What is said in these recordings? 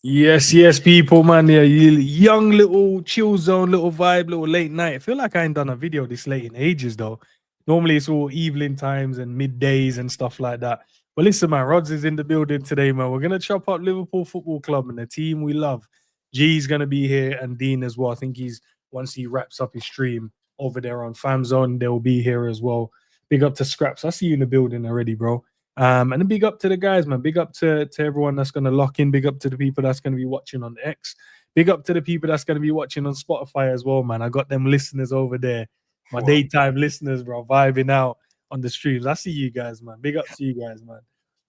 Yes, people, man. Yeah, young little chill zone, little vibe, little late night. I feel like I ain't done a video this late in ages, though. Normally it's all evening times and middays and stuff like that. But listen, man, RODZ is in the building today, man. We're gonna chop up Liverpool Football Club and the team we love. G's gonna be here and Dean as well. I think he's once he wraps up his stream over there on FamZone, they'll be here as well. Big up to Scraps. I see you in the building already, bro. And a big up to the guys, man. Big up to everyone that's going to lock in. Big up to the people that's going to be watching on X. Big up to the people that's going to be watching on Spotify as well, man. I got them listeners over there, my daytime listeners, bro, vibing out on the streams. I see you guys, man. Big up to you guys, man.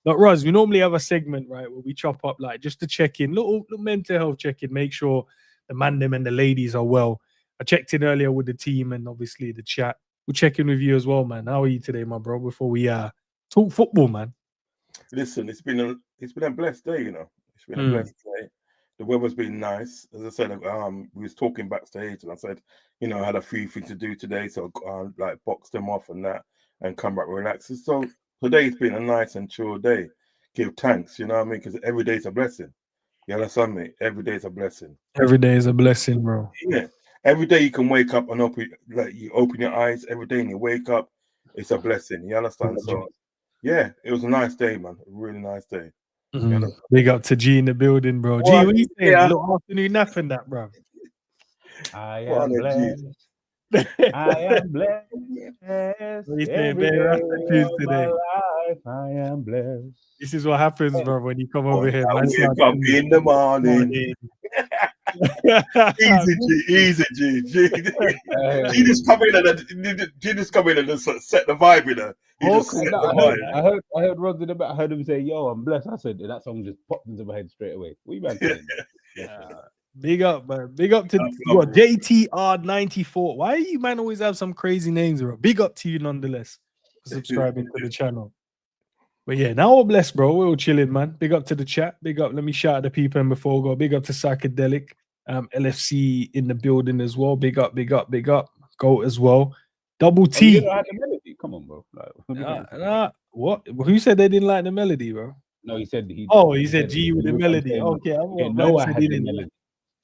But Roz, we normally have a segment, right, where we chop up, like, just to check in, little mental health check in, make sure the man, them, and the ladies are well. I checked in earlier with the team and obviously the chat. We'll check in with you as well, man. How are you today, my bro? Before we talk football, man. Listen, it's been a blessed day, you know. It's been a blessed day. The weather's been nice. As I said, we was talking backstage, and I said, you know, I had a few things to do today, so like box them off and that, and come back relaxed. So today's been a nice and chill day. Give thanks, you know what I mean? Because every day's a blessing. You understand me? Every day's a blessing. Every day is a blessing, bro. Yeah. Every day you can wake up and you open your eyes. Every day and you wake up, it's a blessing. You understand? So. Yeah, it was a nice day, man. A really nice day. Big up to G in the building, bro. G, what are you saying? A little afternoon nap in that, bro. I am blessed. I am blessed. What are you saying, baby? Today. I am blessed. This is what happens, bro, when you come over here. Man, wake up in the morning. Easy, G. G just come in and just set the vibe in her. I heard Rod in the back. I heard him say, "Yo, I'm blessed." I said that song just popped into my head straight away. What you man saying? Big up, man. Big up to what JTR94. Why you man always have some crazy names, bro? Big up to you nonetheless for subscribing to the channel. But yeah, now we're blessed, bro. We're all chilling, man. Big up to the chat. Big up. Let me shout out the people and before we go. Big up to Psychedelic. LFC in the building as well. Big up. Goat as well. Double T. Come on, bro. What? Who said they didn't like the melody, bro? No, he said he said G with the melody. Okay, I had the melody.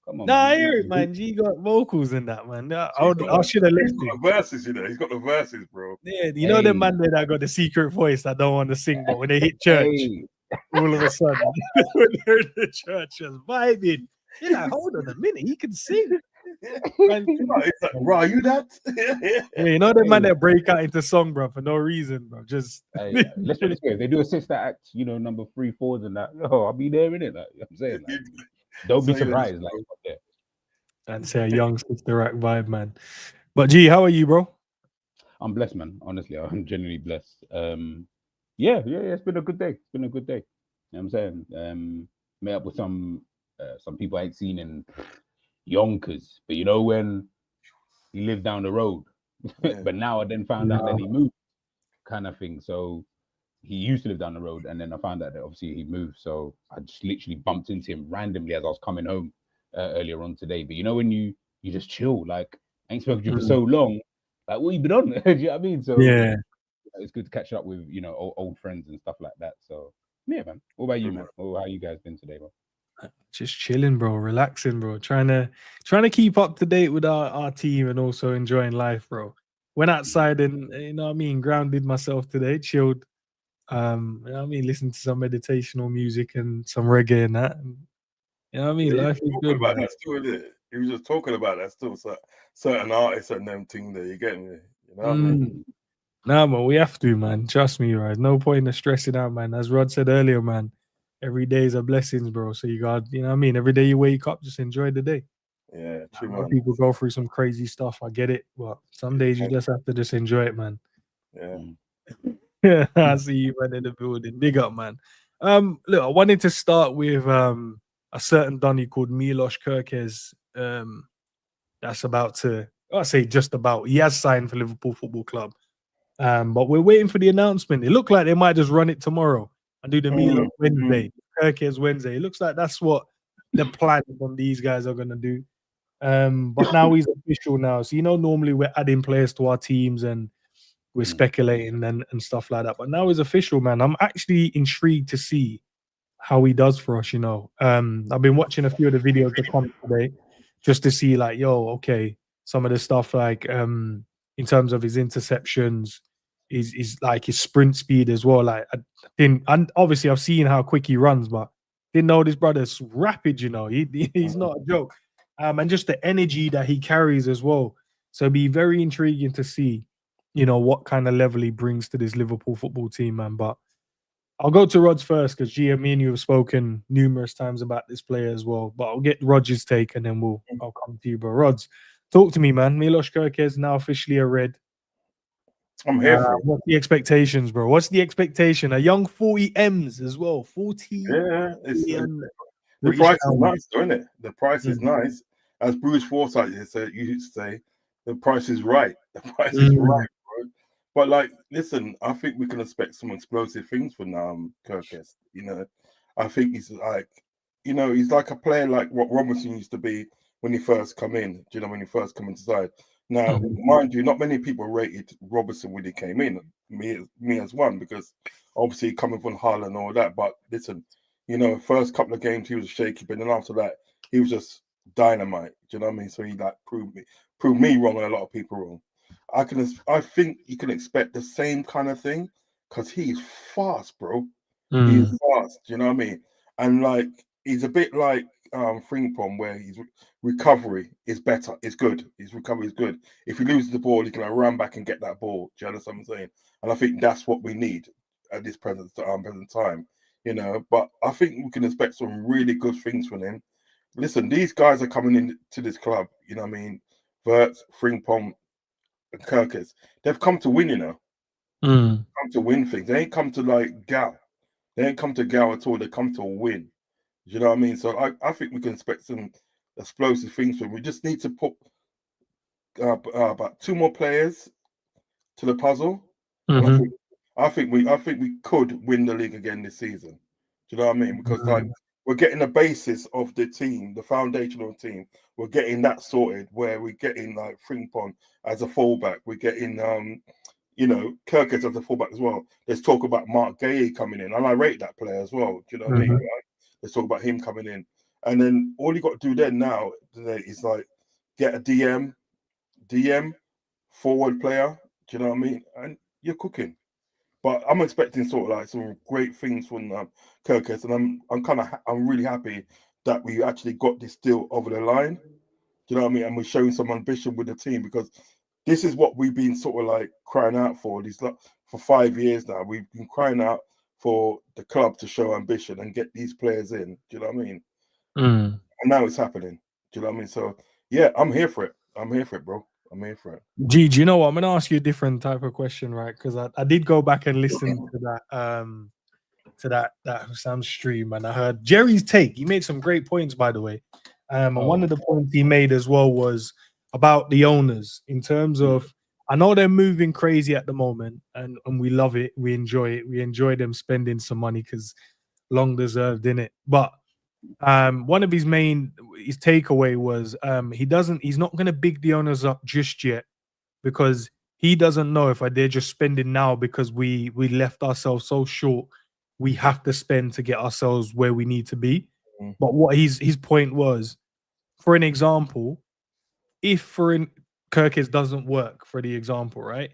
Come on. Nah, I hear it, man. G got vocals in that, man. I should have listened. He's got verses, you know. He's got the verses, bro. Yeah, you know the man that got the secret voice that don't want to sing, but when they hit church, all of a sudden, when they're in the church just vibing, you're like, hold on a minute, he can sing. Man, it's like, bro, are you that? Yeah, you know the man that break out into song, bro, for no reason, bro. Just let's put it this way: if they do a sister act, you know, number 3, 4s and that. Oh, I'll be there in it. Like, I'm saying, like, don't be surprised, like, yeah. And say a young sister act vibe, man. But G, how are you, bro? I'm blessed, man. Honestly, I'm genuinely blessed. Yeah, it's been a good day. You know what I'm saying? Met up with some people I ain't seen in yonkers, but you know when he lived down the road, but now I then found out that he moved, kind of thing. So he used to live down the road, and then I found out that obviously he moved. So I just literally bumped into him randomly as I was coming home earlier on today. But you know when you just chill, like I ain't spoken to you for so long, like what you been on? Do you know what I mean? So yeah, it's good to catch up with, you know, old friends and stuff like that. So yeah, man. What about you, man? How you guys been today, bro? Just chilling, bro, relaxing, bro. Trying to keep up to date with our team and also enjoying life, bro. Went outside and, you know what I mean, grounded myself today, chilled. You know what I mean, listened to some meditational music and some reggae and that. And, you know what I mean? Life is good. About that still, isn't it? He was just talking about that still. So certain artists and them things that you're getting, you know what I mean? Nah, man, we have to, man. Trust me, right? No point in stressing out, man. As Rod said earlier, man, every day is a blessing, bro. So you got, you know what I mean? Every day you wake up, just enjoy the day. Yeah, true, man. People go through some crazy stuff. I get it. But some days you just have to just enjoy it, man. Yeah. I see you, man, in the building. Big up, man. Look, I wanted to start with a certain Donny called Milos Kerkez. That's about to, I say just about, he has signed for Liverpool Football Club. But we're waiting for the announcement. It looked like they might just run it tomorrow and do the Milos Wednesday, Kerkez Wednesday. It looks like that's what the plan on these guys are going to do. But now he's official now. So, you know, normally we're adding players to our teams and we're speculating and stuff like that. But now he's official, man. I'm actually intrigued to see how he does for us. You know, I've been watching a few of the videos that come today, just to see like, yo, okay, some of the stuff like in terms of his interceptions, is like his sprint speed as well. Like I didn't, and obviously I've seen how quick he runs, but didn't know this brother's rapid. You know, he's not a joke. And just the energy that he carries as well. So it'd be very intriguing to see, you know, what kind of level he brings to this Liverpool football team, man. But I'll go to Rod's first because Gia, me and you have spoken numerous times about this player as well. But I'll get Rod's take and then I'll come to you. But Rod's, talk to me, man. Milos Kerkez now officially a Red. I'm here for it. What's the expectations, bro? What's the expectation? A young 40 M's as well. 40. Yeah, million the British price is pounds. nice, isn't it? The price is nice. As Bruce Forsyth used to say, the price is right. The price is right, bro. But like, listen, I think we can expect some explosive things from Kerkez. You know, I think he's like, you know, he's like a player like what Robertson used to be when he first come in. Do you know, when he first come inside? Now, mind you, not many people rated Robertson when he came in. Me as one, because obviously coming from Hala and all that. But listen, you know, first couple of games he was shaky, but then after that he was just dynamite. Do you know what I mean? So he like proved me wrong and a lot of people wrong. I think you can expect the same kind of thing because he's fast, bro. He's fast. Do you know what I mean? And like he's a bit like Frimpong, where his recovery is better. It's good. His recovery is good. If he loses the ball, he can run back and get that ball. Do you understand what I'm saying? And I think that's what we need at this present time. You know, but I think we can expect some really good things from him. Listen, these guys are coming into this club. You know what I mean? Wirtz, Frimpong, and Kerkez. They've come to win. You know, come to win things. They ain't come to like gal. They ain't come to gal at all. They come to win. You know what I mean? So I think we can expect some explosive things from him. We just need to put about 2 more players to the puzzle. And I think we could win the league again this season. Do you know what I mean? Because like we're getting the basis of the team, the foundational team. We're getting that sorted where we're getting like Frimpong as a fullback. We're getting you know, Kerkez as a fullback as well. There's talk about Mark Gay coming in, and I rate that player as well. Do you know what I mean? Right? Let's talk about him coming in. And then all you got to do then now is like get a DM forward player. Do you know what I mean? And you're cooking. But I'm expecting sort of like some great things from Kerkez, and I'm really happy that we actually got this deal over the line. Do you know what I mean? And we're showing some ambition with the team, because this is what we've been sort of like crying out for. For 5 years now, we've been crying out for the club to show ambition and get these players in. Do you know what I mean? And now it's happening. Do you know what I mean? So yeah, I'm here for it. I'm here for it, bro. I'm here for it. G, do you know what? I'm gonna ask you a different type of question, right? Because I did go back and listen to that Sam stream, and I heard Jerry's take. He made some great points, by the way. And one of the points he made as well was about the owners, in terms of, I know they're moving crazy at the moment, and we love it. We enjoy it. We enjoy them spending some money because long deserved, innit? But one of his takeaway was he's not going to big the owners up just yet, because he doesn't know if they're just spending now because we left ourselves so short. We have to spend to get ourselves where we need to be. But what his point was, for an example, if Kerkez doesn't work, for the example, right?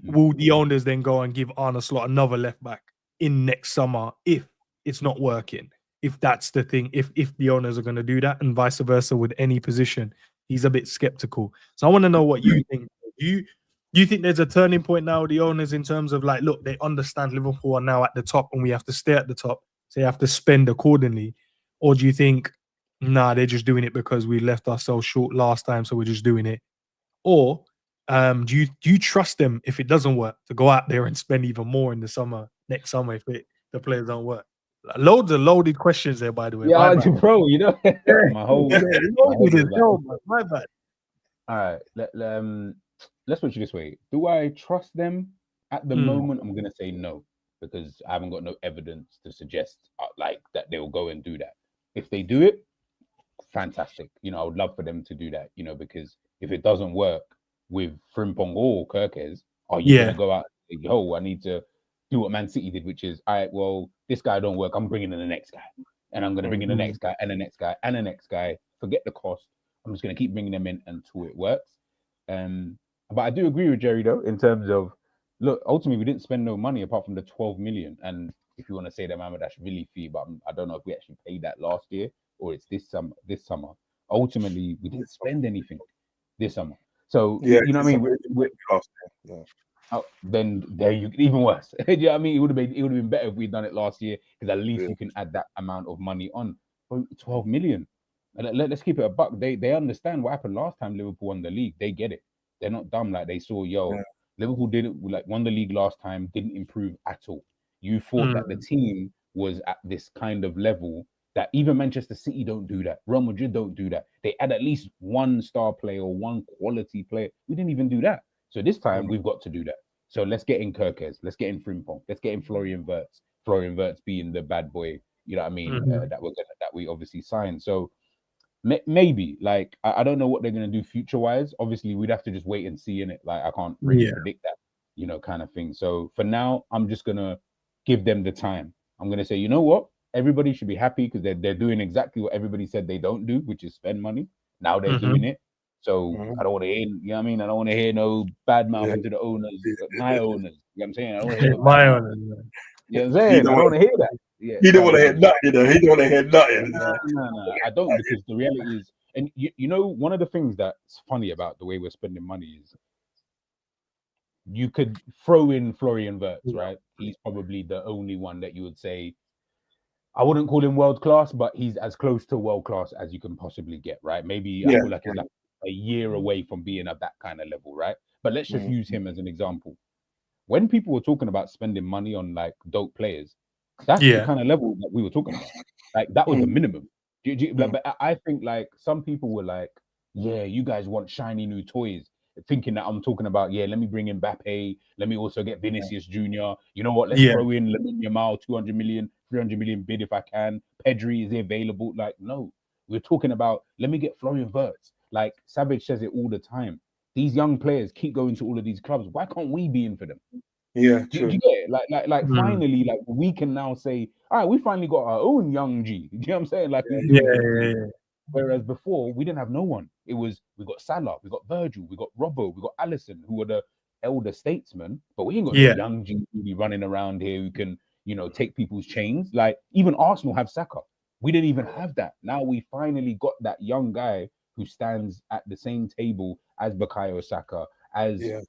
Will the owners then go and give Arne Slot another left back in next summer if it's not working? If that's the thing, if the owners are going to do that, and vice versa with any position, he's a bit skeptical. So I want to know what you think. Do you think there's a turning point now with the owners in terms of like, look, they understand Liverpool are now at the top and we have to stay at the top, so you have to spend accordingly? Or do you think, nah, they're just doing it because we left ourselves short last time, so we're just doing it? Or do you trust them, if it doesn't work, to go out there and spend even more in the summer, next summer, if the players don't work? Loads of loaded questions there, by the way. Yeah, bro, you know, my bad. All right, let's put it this way. Do I trust them at the moment? I'm gonna say no, because I haven't got no evidence to suggest like that they will go and do that. If they do it, fantastic. You know, I would love for them to do that. You know, because if it doesn't work with Frimpong or Kerkez, are you gonna go out and say, yo, I need to do what Man City did, which is, all right, well, this guy don't work. I'm bringing in the next guy, and I'm going to bring in the next guy and the next guy and the next guy. Forget the cost. I'm just going to keep bringing them in until it works. But I do agree with Jerry though, in terms of, look, ultimately we didn't spend no money apart from the 12 million. And if you want to say the Mamadash fee, but I don't know if we actually paid that last year or it's this summer. Ultimately, we didn't spend anything this summer. So Yeah, you know what I mean? Then there you even worse. You know what I mean? It would have been better if we'd done it last year, because at least you can add that amount of money on. 12 million. Let's keep it a buck. They understand what happened last time Liverpool won the league. They get it. They're not dumb. Like, they saw, Liverpool won the league last time, didn't improve at all. You thought that the team was at this kind of level that even Manchester City don't do that. Real Madrid don't do that. They add at least one star player or one quality player. We didn't even do that. So this time we've got to do that. So let's get in Kerkez. Let's get in Frimpong. Let's get in Florian Wirtz. Florian Wirtz being the bad boy, you know what I mean? That we obviously signed. So maybe, like, I don't know what they're gonna do future wise. Obviously, we'd have to just wait and see in it. Like, I can't really predict that, you know, kind of thing. So for now, I'm just gonna give them the time. I'm gonna say, you know what? Everybody should be happy because they're doing exactly what everybody said they don't do, which is spend money. Now they're doing it. So I don't want to hear, you know what I mean? I don't want to hear no bad mouthing to the owners, my owners. You know what I'm saying? I don't want to hear no my owners. You know what I'm saying? I don't want to hear that. Yeah, he don't want to hear nothing, you know. He don't want to hear nothing. No, I don't, because the reality is, and you know, one of the things that's funny about the way we're spending money is, you could throw in Florian Wirtz, right? He's probably the only one that you would say, I wouldn't call him world class, but he's as close to world class as you can possibly get, right? Maybe I feel like he's like a year away from being at that kind of level, right? But let's just use him as an example. When people were talking about spending money on like dope players, that's the kind of level that we were talking about. Like, that was the minimum. But I think, like, some people were like, yeah, you guys want shiny new toys, thinking that I'm talking about, let me bring in Mbappe, let me also get Vinicius Jr. You know what? Let's throw in Lamine Yamal, 200 million, 300 million bid if I can. Pedri, is he available? Like, no. We're talking about, let me get Florian Wirtz. Like, Savage says it all the time. These young players keep going to all of these clubs. Why can't we be in for them? Yeah, do you get it? Like finally, like, we can now say, all right, we finally got our own young G. Do you know what I'm saying? Like, whereas before we didn't have no one. It was, we got Salah, we got Virgil, we got Robbo, we got Alisson, who were the elder statesmen, but we ain't got no young G really running around here who can, you know, take people's chains. Like, even Arsenal have Saka. We didn't even have that. Now we finally got that young guy who stands at the same table as Bukayo Saka, as the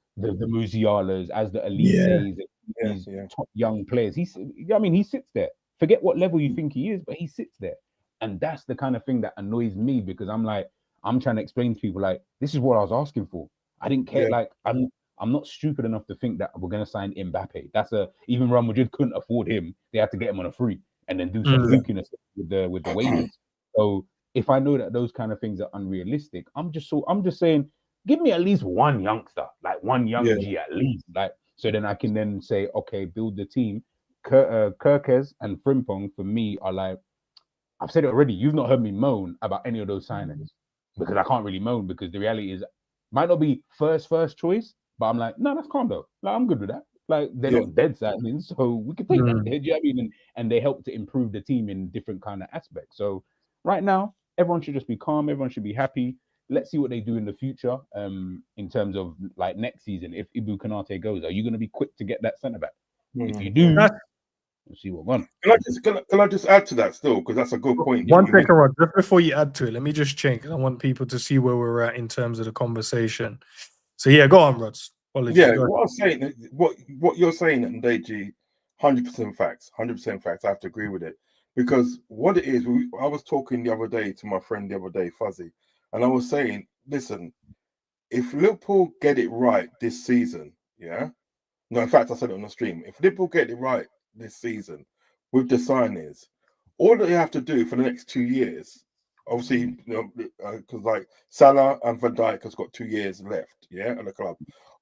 Musialas, as the Elises, these top young players. He sits there. Forget what level you think he is, but he sits there. And that's the kind of thing that annoys me, because I'm like, I'm trying to explain to people, like, this is what I was asking for. I didn't care. Like, I'm not stupid enough to think that we're going to sign Mbappe. Even Real Madrid couldn't afford him. They had to get him on a free and then do some flukiness with the wages. So if I know that those kind of things are unrealistic, I'm just saying, give me at least one youngster, like one young G at least, like, so then I can then say, okay, build the team. Kerkez and Frimpong for me are like, I've said it already. You've not heard me moan about any of those signings, because I can't really moan, because the reality is, might not be first choice, but I'm like, no, that's calm though. Like, I'm good with that. Like, they're not dead signings, so we can take that. Do you know what I mean? And they help to improve the team in different kind of aspects. So right now, everyone should just be calm. Everyone should be happy. Let's see what they do in the future. In terms of, like, next season, if Ibu Konate goes, are you going to be quick to get that centre back? If you do, we'll see what one. Can I just add to that still, because that's a good point. One second, Rod. Just before you add to it, let me just check. I want people to see where we're at in terms of the conversation. So yeah, go on, Rod. Apologies. Yeah, what I'm saying, what you're saying, and Deji, 100% facts. 100% facts. I have to agree with it, because what it is, I was talking the other day to my friend the other day, Fuzzy, and I was saying, listen, if Liverpool get it right this season, no, in fact, I said it on the stream. If Liverpool get it right this season with the signings, all they have to do for the next 2 years, obviously, because like Salah and Van Dijk has got 2 years left, at the club.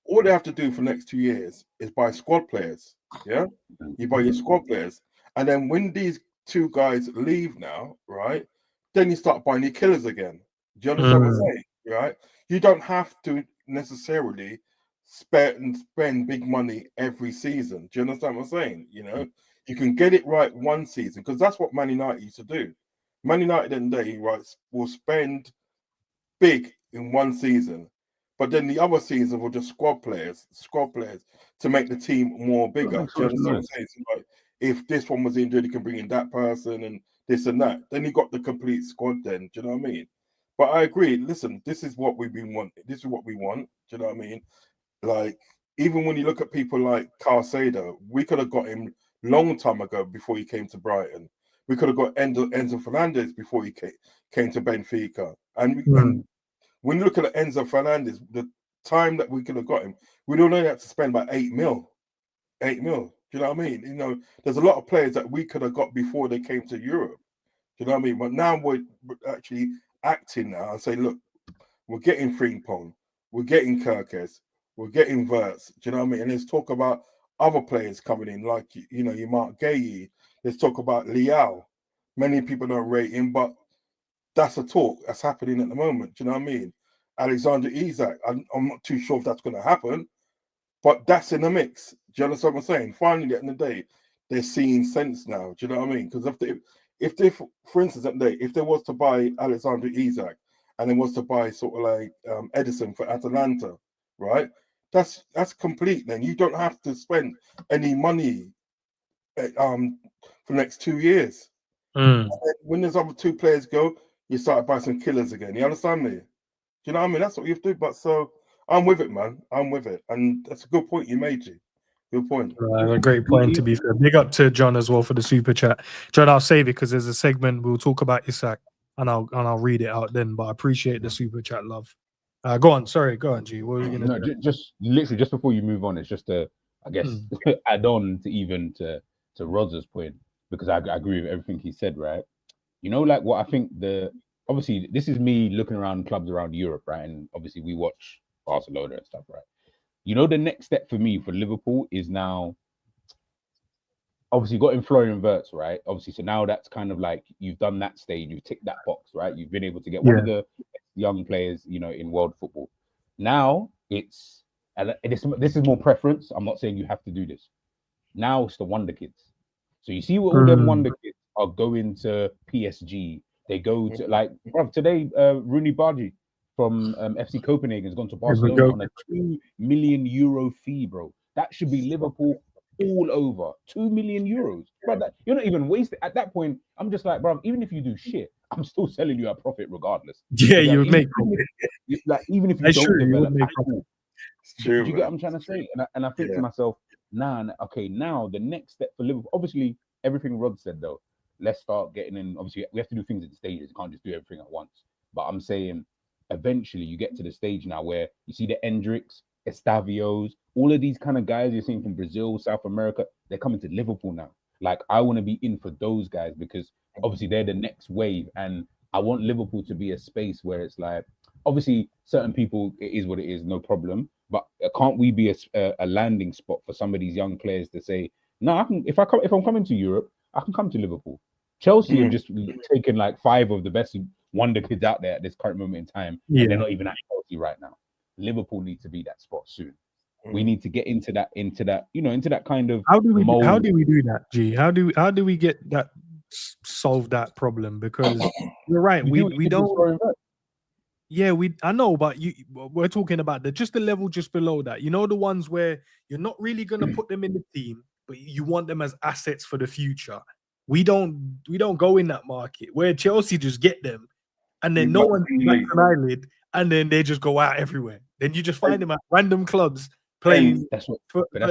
All they have to do for the next 2 years is buy squad players. You buy your squad players, and then when these two guys leave now, right, then you start buying your killers again. Do you understand what I'm saying? Right? You don't have to necessarily spend big money every season. Do you understand what I'm saying? You know, you can get it right one season because that's what Man United used to do. Man United in the day, right, will spend big in one season, but then the other season will just squad players to make the team more bigger. Do you understand what I'm saying? So like, if this one was injured, you can bring in that person and this and that. Then you got the complete squad. Then do you know what I mean? But I agree. Listen, this is what we've been wanting. This is what we want. Do you know what I mean? Like, even when you look at people like Carcedo, we could have got him long time ago before he came to Brighton. We could have got Enzo Fernandez before he came to Benfica. And when you look at Enzo Fernandez, the time that we could have got him, we'd only had to spend about 8 mil. 8 mil. Do you know what I mean? You know, there's a lot of players that we could have got before they came to Europe. Do you know what I mean? But now we're actually acting now and say, look, we're getting Frimpong, we're getting Kerkez, we're getting Wirtz. Do you know what I mean? And there's talk about other players coming in, like, you know, you Mark Gueye. Let's talk about Liao. Many people don't rate him, but that's a talk that's happening at the moment. Do you know what I mean? Alexander Isak, I'm not too sure if that's going to happen, but that's in the mix. Do you understand what I'm saying? Finally, at the end of the day, they're seeing sense now. Do you know what I mean? Because if they, for instance, at the day, if there was to buy Alexander Isak and there was to buy sort of like Edison for Atalanta, right? That's complete. Then you don't have to spend any money for the next 2 years. When there's other two players go, you start buying some killers again. You understand me? Do you know what I mean? That's what you have to do. But so I'm with it, man. I'm with it. And that's a good point you made, G. Good point. A great point, to be fair. Big up to John as well for the super chat. John, I'll save it because there's a segment we'll talk about Isak and I'll read it out then. But I appreciate the super chat, love. Go on, G. What were you gonna do? Just literally just before you move on, it's just to, I guess, add on to RODZ's point, because I agree with everything he said, right? You know, like what I think obviously this is me looking around clubs around Europe, right? And obviously we watch Barcelona and stuff, right? You know, the next step for me for Liverpool is now obviously got in Florian Wirtz, right? Obviously, so now that's kind of like you've done that stage, you've ticked that box, right? You've been able to get one of the young players, you know, in world football. Now it's, and this is more preference. I'm not saying you have to do this. Now it's the wonder kids. So you see what all them wonder kids are going to PSG. They go to, like, today, Rooney Bargi from FC Copenhagen has gone to Barcelona on a €2 million fee, bro. That should be Liverpool all over. €2 million, bro. That, you're not even wasting. At that point, I'm just like, bro, even if you do shit, I'm still selling you a profit regardless. Yeah, you would make profit. Like, even if you don't develop at all. It's true, you get what I'm trying to say? And I think to myself, now the next step for Liverpool, obviously everything Rod said though, let's start getting in. Obviously, we have to do things in stages. You can't just do everything at once. But I'm saying eventually you get to the stage now where you see the Endricks, Estavios, all of these kind of guys you're seeing from Brazil, South America, they're coming to Liverpool now. Like, I want to be in for those guys because obviously they're the next wave. And I want Liverpool to be a space where it's like, obviously certain people, it is what it is, no problem. But can't we be a landing spot for some of these young players to say, no, I can, if I'm coming to Europe, I can come to Liverpool. Chelsea have just taken like 5 of the best wonder kids out there at this current moment in time, and they're not even at Chelsea right now. Liverpool needs to be that spot soon. We need to get into that, you know, into that kind of mold. How do we do that, G? How do we get that, solve that problem? Because you're right, we don't. Yeah, I know, but we're talking about the level just below that. You know, the ones where you're not really gonna put them in the team, but you want them as assets for the future. We don't go in that market where Chelsea just get them, and then no one bats an eyelid, and then they just go out everywhere. Then you just find them at random clubs playing. That's what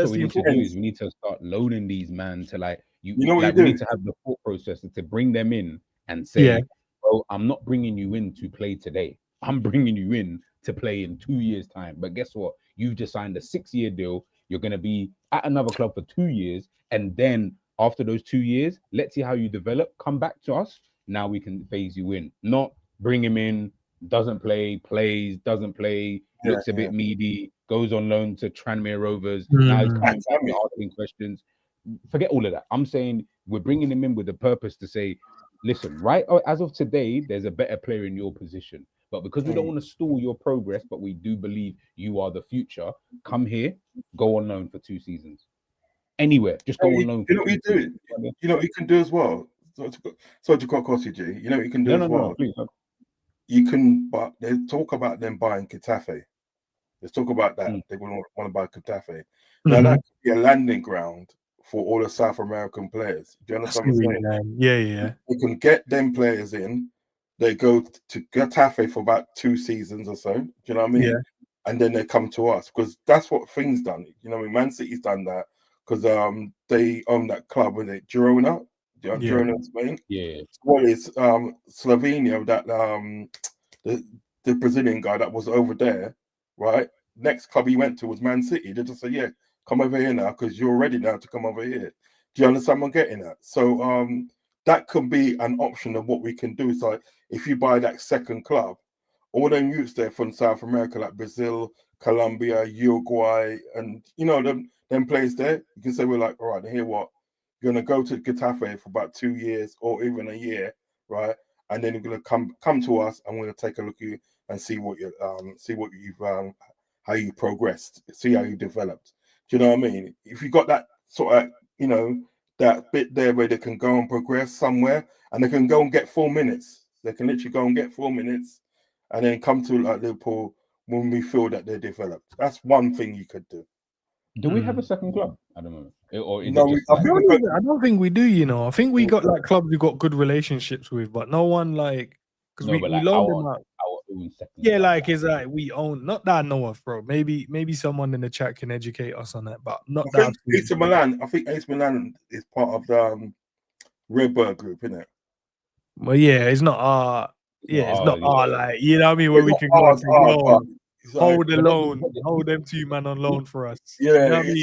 we need to do. Is we need to start loaning these man to like we need to have the thought process to bring them in and say, "Oh, I'm not bringing you in to play today. I'm bringing you in to play in 2 years' time." But guess what? You've just signed a 6-year deal. You're going to be at another club for 2 years. And then after those 2 years, let's see how you develop. Come back to us. Now we can phase you in. Not bring him in, doesn't play, plays, doesn't play, looks a bit meaty, goes on loan to Tranmere Rovers. Now he's coming back and asking questions. Forget all of that. I'm saying we're bringing him in with the purpose to say, listen, right as of today, there's a better player in your position. But because we don't want to stall your progress, but we do believe you are the future, come here, go on loan for 2 seasons. Anywhere, just go on loan. You know what you do? You know what you can do as well? So to cut across you, G. You know what you can do as well? No, please. You can, but they talk about them buying Konate. Let's talk about that. They want to buy Konate. Now that could be a landing ground for all the South American players. Do you understand what I'm saying? Yeah. You can get them players in. They go to Getafe for about 2 seasons or so. Do you know what I mean? Yeah. And then they come to us because that's what things done. You know, what I mean, Man City's done that because they own that club with it, Girona. Girona in Spain. Yeah. Well, it's Slovenia that the Brazilian guy that was over there, right? Next club he went to was Man City. They just said, yeah, come over here now because you're ready now to come over here. Do you understand what I'm getting at? So that could be an option of what we can do. So if you buy that second club, all them youths there from South America, like Brazil, Colombia, Uruguay, and you know them players there, you can say we're like, all right, hear what? You're gonna go to Getafe for about 2 years or even a year, right? And then you're gonna come to us, and we're gonna take a look at you and see what you've how you progressed, see how you developed. Do you know what I mean? If you got that sort of, you know, that bit there where they can go and progress somewhere, and they can go and get 4 minutes. They can literally go and get 4 minutes, and then come to like Liverpool when we feel that they're developed. That's one thing you could do. Do we have a second club? I don't know. Or is No, it just I don't think we do. You know, I think we got like clubs we got good relationships with, but no one like because we loan them out. Yeah, like it's like we own. Not that I know of, bro. Maybe someone in the chat can educate us on that, but not that. AC Milan. I think AC Milan is part of the Redbird group, isn't it? Well, yeah, it's not our. Yeah, it's not our like, you know what I mean, where we can go and say, hold the loan, hold them 2 man on loan for us. Yeah, you know what I mean?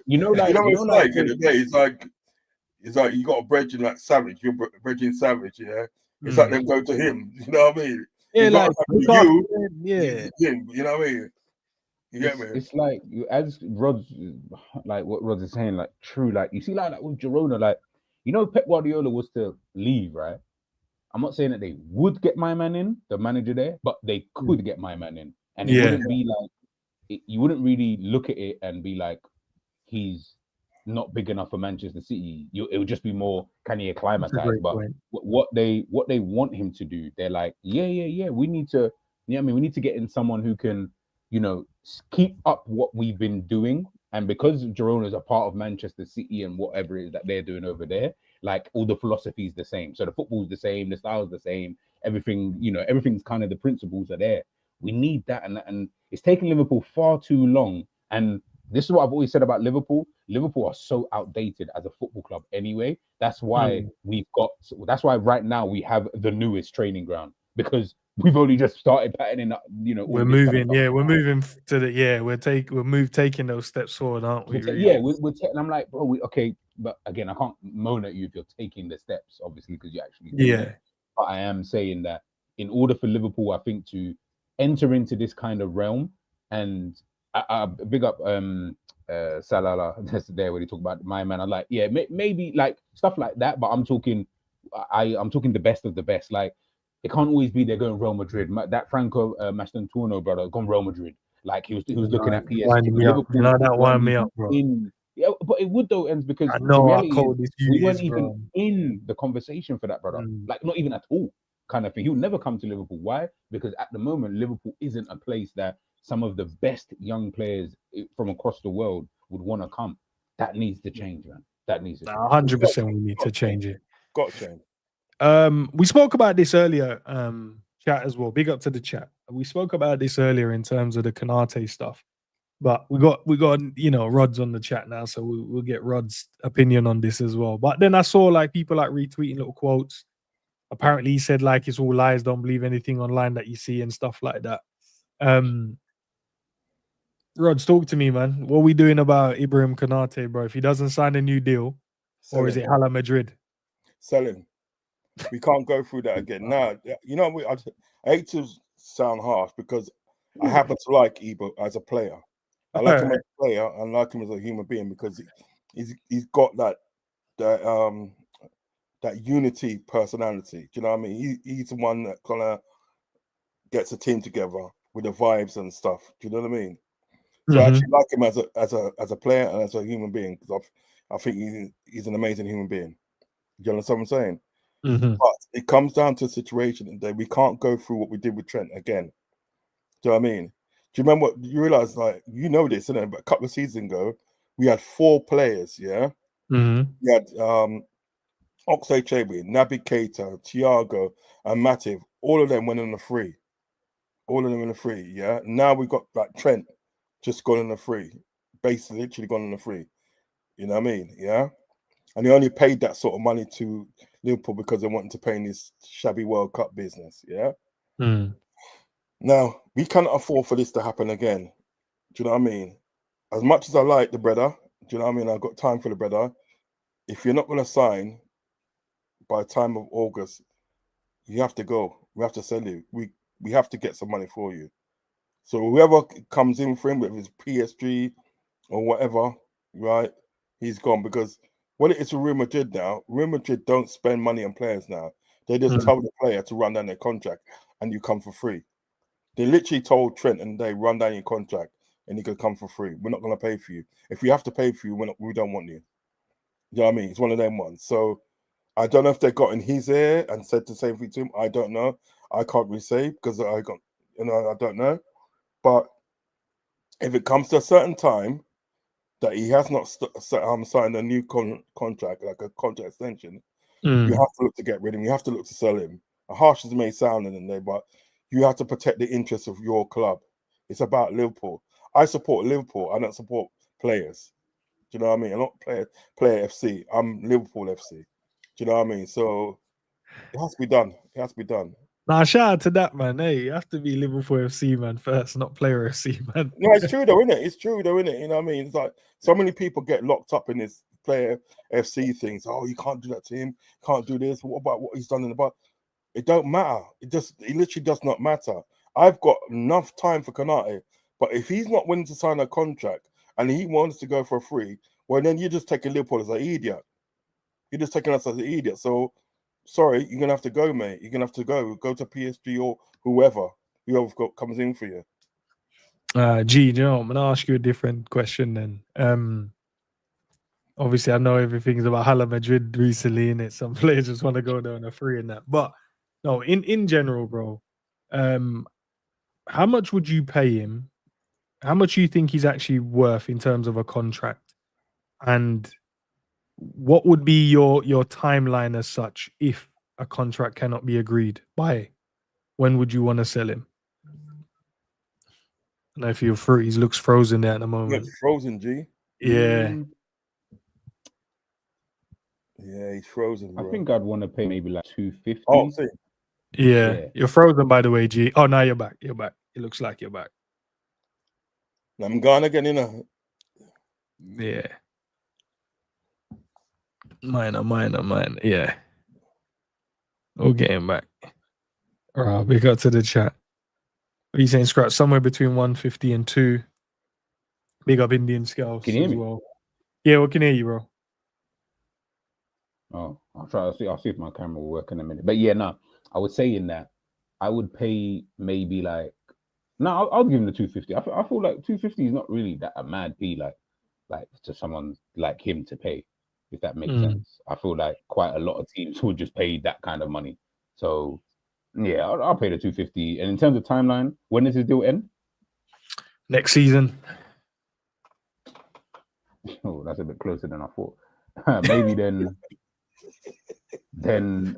You know, like, you know what it's like in the day. It's like you got a brethren like Savage, you're brethren Savage, yeah. It's like them go to him, you know what I mean? Yeah, like you, yeah, him, you know what I mean? You get me? It's like as Rod's like what Rod's is saying, like true, like you see, like with Girona, like you know, Pep Guardiola was to leave, right? I'm not saying that they would get my man in, the manager there, but they could get my man in, and it wouldn't be like you wouldn't really look at it and be like he's not big enough for Manchester City. It would just be more, can he acclimatize? But what they want him to do, they're like, yeah, we need to, you know what I mean, we need to get in someone who can, you know, keep up what we've been doing. And because Girona is a part of Manchester City and whatever it is that they're doing over there, like all the philosophy is the same. So the football's the same, the style's the same, everything, you know, everything's kind of, the principles are there. We need that, and it's taken Liverpool far too long. And this is what I've always said about Liverpool. Liverpool are so outdated as a football club anyway. That's why that's why right now we have the newest training ground, because we've only just started patterning up, you know. We're moving, we're moving to the, we're taking those steps forward, aren't we? And I'm like, bro, okay, but again, I can't moan at you if you're taking the steps, obviously, because you actually do it. But I am saying that in order for Liverpool, I think, to enter into this kind of realm, and I big up Salala that's there when he talk about my man. I'm like, yeah, maybe like stuff like that, but I'm talking the best of the best. Like, it can't always be they're going Real Madrid. That Franco Mastantuono brother gone Real Madrid. Like he was looking at PSG. That wind me up, bro. Yeah, but it would though, ends because I know the how cold this we weren't is, even bro. in the conversation for that, brother. Like, not even at all, kind of thing. He would never come to Liverpool. Why? Because at the moment, Liverpool isn't a place that some of the best young players from across the world would want to come. That needs to change, man. That needs to change. 100% we need to change it. Got to change. We spoke about this earlier, chat as well. Big up to the chat. We spoke about this earlier in terms of the Konate stuff. But we got you know, Rod's on the chat now, so we'll get Rod's opinion on this as well. But then I saw like people like retweeting little quotes. Apparently he said like it's all lies, don't believe anything online that you see and stuff like that. Rod's, talk to me, man. What are we doing about Ibrahim Konate, bro? If he doesn't sign a new deal, or is it Hala Madrid? Sell him. We can't go through that again. Nah, you know, I hate to sound harsh because I happen to like Ibra as a player. I like him as a player and like him as a human being because he's got that unity personality. Do you know what I mean? He's the one that kind of gets a team together with the vibes and stuff. Do you know what I mean? So I actually like him as a player and as a human being, because I think he's an amazing human being. Do you understand what I'm saying? But it comes down to a situation that we can't go through what we did with Trent again. Do you know what I mean? Do you remember what you realize? Like, you know this, isn't it? But a couple of seasons ago, we had 4 players. Yeah, we had Oxlade-Chamberlain, Naby Keita, Thiago, and Matip. All of them went on the free. All of them in the free. Yeah. Now we got like Trent just gone on the free, basically literally gone on the free. You know what I mean? Yeah. And he only paid that sort of money to Liverpool because they wanted to pay in this shabby World Cup business. Yeah. Now, we cannot afford for this to happen again. Do you know what I mean? As much as I like the brother, do you know what I mean? I've got time for the brother. If you're not going to sign by the time of August, you have to go. We have to sell you. We have to get some money for you. So whoever comes in for him, whether it's PSG or whatever, right, he's gone. Because what it is for Real Madrid now, Real Madrid don't spend money on players now. They just tell the player to run down their contract and you come for free. They literally told Trent and they run down your contract and you can come for free. We're not going to pay for you. If we have to pay for you, we don't want you. You know what I mean? It's one of them ones. So I don't know if they got in his ear and said the same thing to him. I don't know. I can't really say because I don't know. But if it comes to a certain time that he has not signed a new contract, like a contract extension, you have to look to get rid of him. You have to look to sell him. Harsh as it may sound in there, but you have to protect the interests of your club. It's about Liverpool. I support Liverpool. I don't support players. Do you know what I mean? I'm not player FC. I'm Liverpool FC. Do you know what I mean? So it has to be done. It has to be done. Nah, shout out to that, man. Hey, you have to be Liverpool FC, man, first, not player FC, man. No, it's true, though, isn't it? It's true, though, isn't it? You know what I mean? It's like so many people get locked up in this player FC things. Oh, you can't do that to him. Can't do this. What about what he's done in the past? It don't matter. It literally does not matter. I've got enough time for Konate, but if he's not willing to sign a contract and he wants to go for free, well, then you're just taking Liverpool as an idiot. You're just taking us as an idiot. So, sorry, you're gonna have to go, mate. You're gonna have to go to PSG or whoever comes in for you. G, you know, I'm gonna ask you a different question then. Obviously, I know everything's about Hala Madrid recently, and it some players just want to go there on a free and that. But no, in general, bro, how much would you pay him? How much do you think he's actually worth in terms of a contract? And what would be your timeline as such if a contract cannot be agreed by? When would you want to sell him? I don't know if you're through. He looks frozen there at the moment. He's frozen, G. Yeah. Yeah, he's frozen, bro. I think I'd want to pay maybe like 250. Oh, see. Yeah. You're frozen, by the way, G. Oh, now you're back. You're back. It looks like you're back. I'm gone again, you know. Yeah. Mine. Yeah. Okay, I'm back. All right, we got to the chat. What are you saying, Scratch? Somewhere between 150 and 2. Big up Indian Scouts Can you hear as me? well. Yeah, we can hear you, bro. Oh, I'll see if my camera will work in a minute. But yeah, no, I was saying that I would pay maybe like I'll give him the 250. I feel like 250 is not really that a mad fee like to someone like him to pay, if that makes sense. I feel like quite a lot of teams would just pay that kind of money. So yeah, I'll pay the 250. And in terms of timeline, when does his deal end? Next season. Oh, that's a bit closer than I thought. Maybe then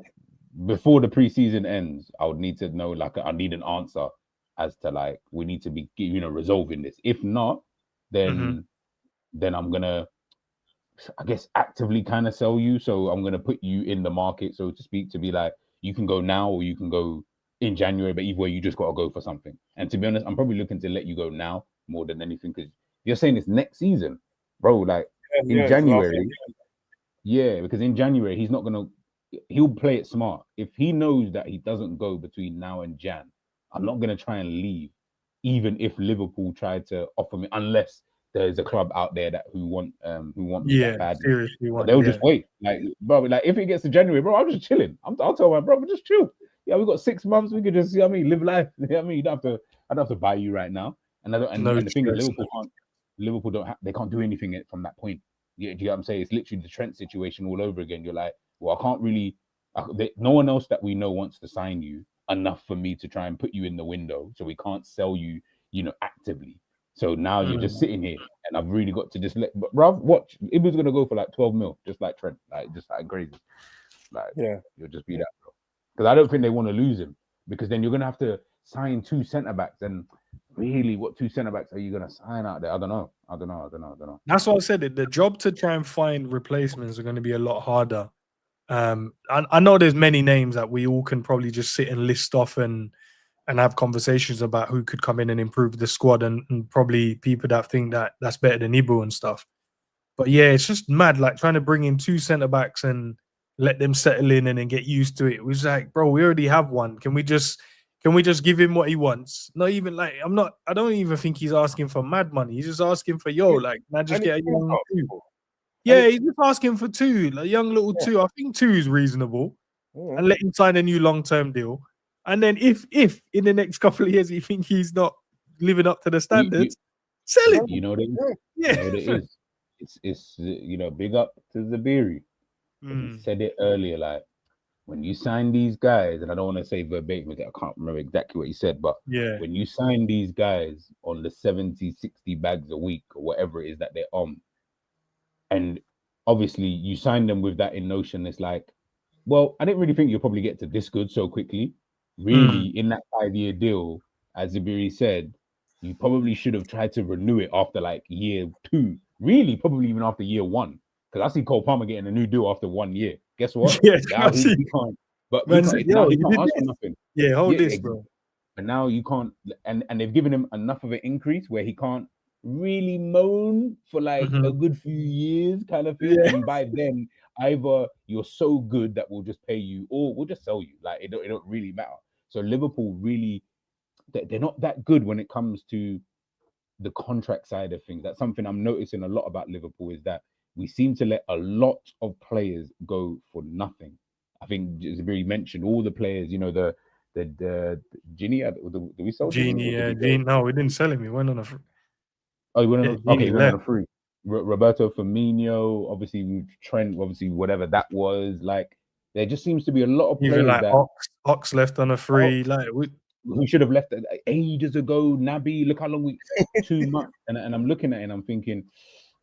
before the preseason ends, I would need to know, like, I need an answer as to like we need to be resolving this. If not, then I'm gonna, I guess, actively kind of sell you. So I'm gonna put you in the market, so to speak, to be like, you can go now or you can go in January, but either way you just gotta go for something. And to be honest, I'm probably looking to let you go now more than anything, because you're saying it's next season, bro. Like in January, because in January he'll play it smart. If he knows that he doesn't go between now and Jan, I'm not gonna try and leave, even if Liverpool tried to offer me, unless there's a club out there who want me that badly. Seriously, they'll just wait. Like, bro, like if it gets to January, bro, I'm just chilling. I'll tell my brother, just chill. Yeah, we've got 6 months. We could just, you know what I mean, live life. You know what I mean, I don't have to buy you right now. And I don't. And, No and the thing is, stress. Liverpool don't. They can't do anything from that point. Do you know what I'm saying? It's literally the Trent situation all over again. You're like, well, I can't really. No one else that we know wants to sign you enough for me to try and put you in the window. So we can't sell you, actively. So now you're just sitting here, and I've really got to just let. But bruv, watch. It was gonna go for like 12 mil, just like Trent, just like crazy. Like, you'll just be that, bro. Because I don't think they want to lose him, because then you're gonna have to sign 2 centre backs, and really, what 2 centre backs are you gonna sign out there? I don't know. That's what I said. The job to try and find replacements are going to be a lot harder. I know there's many names that we all can probably just sit and list off and have conversations about who could come in and improve the squad, and probably people that think that that's better than Ibu and stuff. But yeah, it's just mad, like trying to bring in 2 centre backs and let them settle in and then get used to it. It was like, bro, we already have one. Can we just give him what he wants? Not even like I don't even think he's asking for mad money. He's just asking for like, man, just get a young 2. Yeah, he's just asking for 2, like young little 2. I think 2 is reasonable. And let him sign a new long-term deal. And then if in the next couple of years you think he's not living up to the standards, sell him. You know what it is? Yeah. You know what it is? It's big up to Zabiri. He said it earlier, like, when you sign these guys, and I don't want to say verbatim, I can't remember exactly what he said, but when you sign these guys on the 70, 60 bags a week or whatever it is that they're on, and obviously you sign them with that in notion, it's like, well, I didn't really think you'll probably get to this good so quickly. Really, in that 5-year deal, as Zabiri said, you probably should have tried to renew it after like year 2. Really, probably even after year 1. Because I see Cole Palmer getting a new deal after 1 year. Guess what? Yeah, now he can't. But man, he can't ask for nothing. Yeah, hold this, bro. And now you can't. And they've given him enough of an increase where he can't really moan for like a good few years, kind of thing. And by then, either you're so good that we'll just pay you, or we'll just sell you. Like it don't really matter. So Liverpool really, they're not that good when it comes to the contract side of things. That's something I'm noticing a lot about Liverpool, is that we seem to let a lot of players go for nothing. I think Zabiri mentioned all the players, the Genie. Did we sell Genie? Yeah, Genie. No, we didn't sell him. He went on a free. Oh, he went on he went on a free. Roberto Firmino, obviously Trent, obviously whatever that was. Like, there just seems to be a lot of players even like that Ox left on a free. Like who should have left ages ago. Naby, look how long we 2 months. And I'm looking at it and I'm thinking,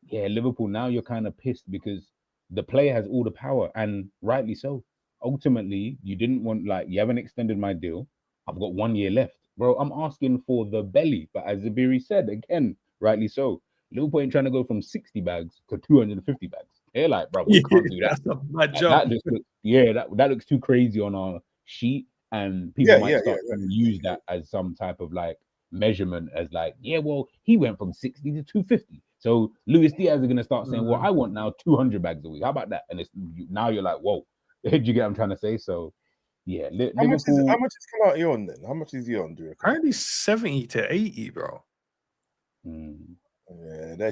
yeah, Liverpool, now you're kind of pissed because the player has all the power, and rightly so. Ultimately, you didn't want, like, you haven't extended my deal. I've got 1 year left. Bro, I'm asking for the belly. But as Zabiri said, again, rightly so, Liverpool ain't trying to go from 60 bags to 250 bags. They're like, bro, we can't do that. That's a mad job. That looks too crazy on our sheet. And people might start to use that as some type of like measurement, as like, yeah, well, he went from 60 to 250. So Luis Diaz are going to start saying, well, I want now 200 bags a week. How about that? And now you're like, whoa, do you get what I'm trying to say? So, yeah. How much is Konate on then? How much is he on, do you reckon? Apparently 70 to 80, bro. Yeah, they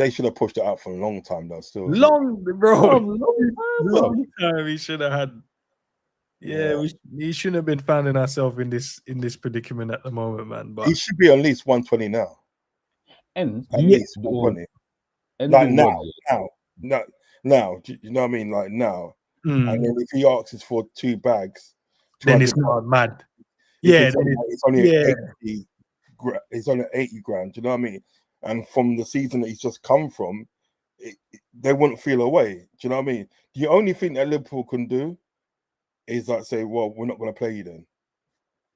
should have pushed it out for a long time, though. Still long time he should have had. Yeah, we shouldn't have been finding ourselves in this predicament at the moment, man. But he should be at least 120 now. And at least 120. Like now. Do you know what I mean? Like now. And then if he asks for 2 bags, then it's not mad. Yeah, it's only 80. It's only 80 grand. Do you know what I mean? And from the season that he's just come from, they wouldn't feel away. Do you know what I mean? The only thing that Liverpool can do is like say, well, we're not going to play you then,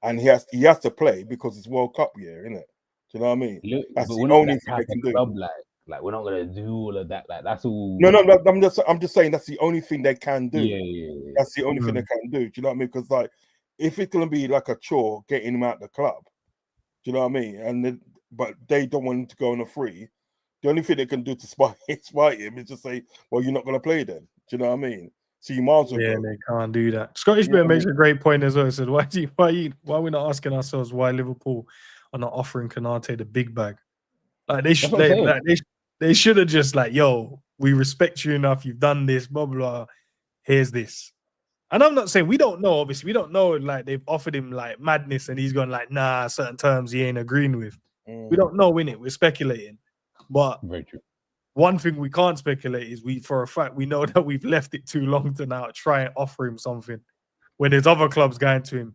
and he has to play because it's World Cup year, isn't it? Do you know what I mean? That's the only thing they can do. Like we're not going to do all of that. Like that's all. No. I'm just saying that's the only thing they can do. Yeah. That's the only thing they can do. Do you know what I mean? Because like, if it's going to be like a chore getting him out the club, do you know what I mean? But they don't want him to go on a free. The only thing they can do to spite him is just say, well, you're not going to play then. Do you know what I mean? So you might as well go. They can't do that. Scottish Bear makes a great point as well. He said, why are we not asking ourselves why Liverpool are not offering Konate the big bag? Like they should have just like, yo, we respect you enough. You've done this, blah blah. Here's this. And I'm not saying we don't know. Obviously, we don't know. Like they've offered him like madness, and he's gone like, nah, certain terms he ain't agreeing with. We don't know, innit? We're speculating. But Very true. one thing we can't speculate is for a fact we know that we've left it too long to now try and offer him something when there's other clubs going to him.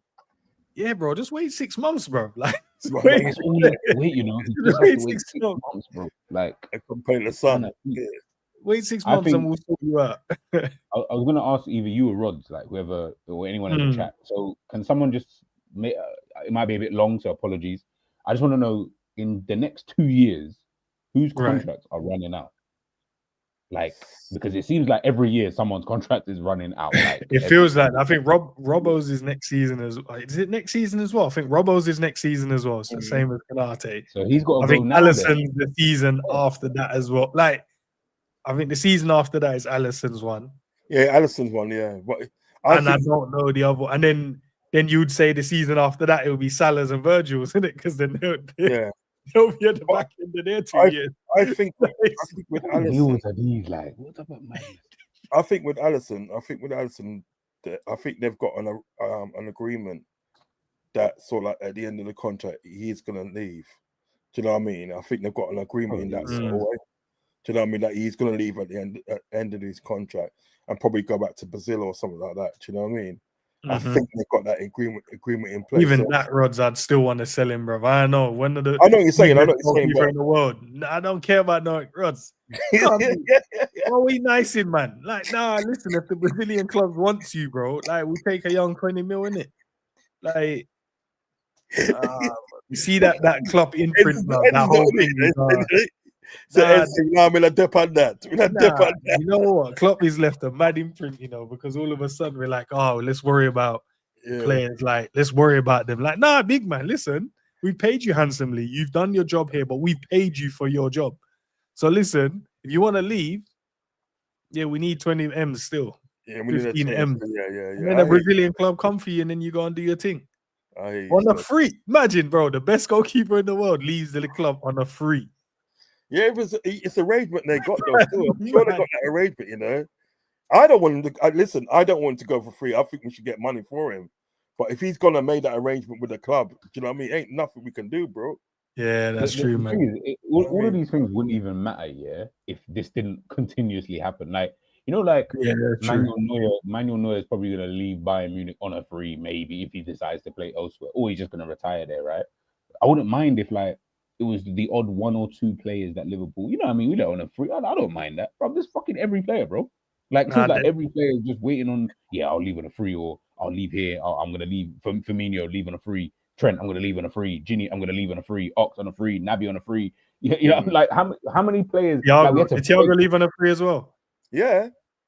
Yeah, bro, just wait 6 months, bro. Like, Wait, you know, he just has to wait 6 months, bro. Like, comparing the sun. Wait 6 months and we'll sort you out. I was going to ask either you or RODZ, like whoever or anyone in the chat. So, can someone just make? It might be a bit long, so apologies. I just want to know in the next 2 years, whose contracts are running out? Like, because it seems like every year someone's contract is running out. Like, it feels like I think Robbo's is next season as well. Is it next season as well? I think Robbo's is next season as well. So the same as Konate. So he's got to I go think now. Alisson's the season after that as well. Like, I think the season after that is Alisson's one. Yeah, Alisson's one. Yeah, but I don't know the other. And then you'd say the season after that it would be Salah's and Virgil's, isn't it? Because then they'll be at the back end of their 2 years. I think with Alisson, like, what about madness? I think with Alisson, I think they've got an agreement that sort of like at the end of the contract he's gonna leave. Do you know what I mean? I think they've got an agreement in that sort of way. Do you know what I mean? That he's gonna leave at the end of his contract and probably go back to Brazil or something like that. Do you know what I mean? I think they've got that agreement in place. Even that, RODZ, I'd still want to sell him, bro. I know one of the. I know what you're saying. I know what you're saying. In the world, I don't care about no RODZ. What we nice in, man? Like, nah, listen. If the Brazilian club wants you, bro, like we take a young 20 mil in it. Like, you see that club imprint, bro. That whole thing. You know what? Klopp is left a mad imprint, you know, because all of a sudden we're like, oh, let's worry about players. Like, let's worry about them. Like, nah, big man, listen, we paid you handsomely. You've done your job here, but we've paid you for your job. So listen, if you want to leave, we need 20 M's still. Yeah, we 15 need M's. Yeah. And then a Brazilian club come for you, and then you go and do your thing. On a free. Imagine, bro, the best goalkeeper in the world leaves the club on a free. Yeah, it's arrangement they got though. I'm sure they got that arrangement, you know. I don't want him to listen. I don't want him to go for free. I think we should get money for him. But if he's gonna make that arrangement with the club, do you know what I mean? Ain't nothing we can do, bro. Yeah, that's true, man. All of these things wouldn't even matter, if this didn't continuously happen. Like, you know, like Manuel Neuer is probably gonna leave Bayern Munich on a free, maybe if he decides to play elsewhere, or he's just gonna retire there, right? I wouldn't mind if like it was the odd 1 or 2 players that Liverpool, you know what I mean? We let on a free. I don't mind that, bro. This fucking every player, bro. Like, every player is just waiting on, I'll leave on a free, or I'll leave here. I'm going to leave. Firmino, leave on a free. Trent, I'm going to leave on a free. Ginny, I'm going to leave on a free. Ox on a free. Naby on a free. You know, like, how many players? Did Thiago leave on a free as well? Yeah.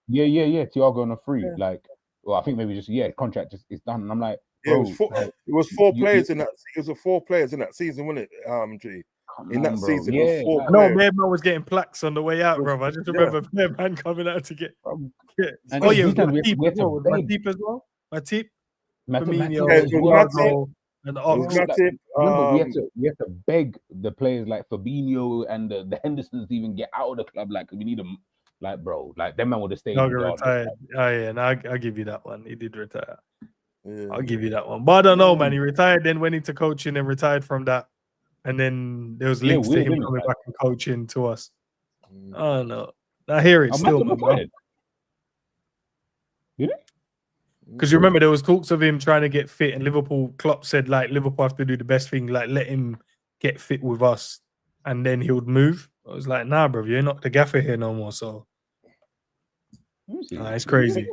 Thiago on a free. Yeah. Like, well, I think maybe just, contract just is done. And I'm like, bro, it was 4 players in that. It was 4 players in that season, wasn't it? G. In that season, it was 4 players. No, Bearman was getting plaques on the way out, bro. I just remember Bearman coming out to get. Oh yeah, Matip as well. Matip, Firmino, and Ox. We had to beg the players like Fabinho and the Hendersons to even get out of the club. Like, we need them. Like, bro, like them man would have stayed. Retired. Oh yeah, and I'll give you that one. He did retire. Yeah. I'll give you that one. But I don't know, man. He retired, then went into coaching and retired from that. And then there was links to him coming back and coaching to us. Oh no. I hear it still, man. Because you remember there was talks of him trying to get fit, and Klopp said like Liverpool have to do the best thing, like let him get fit with us and then he would move. I was like, nah, bro, you're not the gaffer here no more. So it's crazy.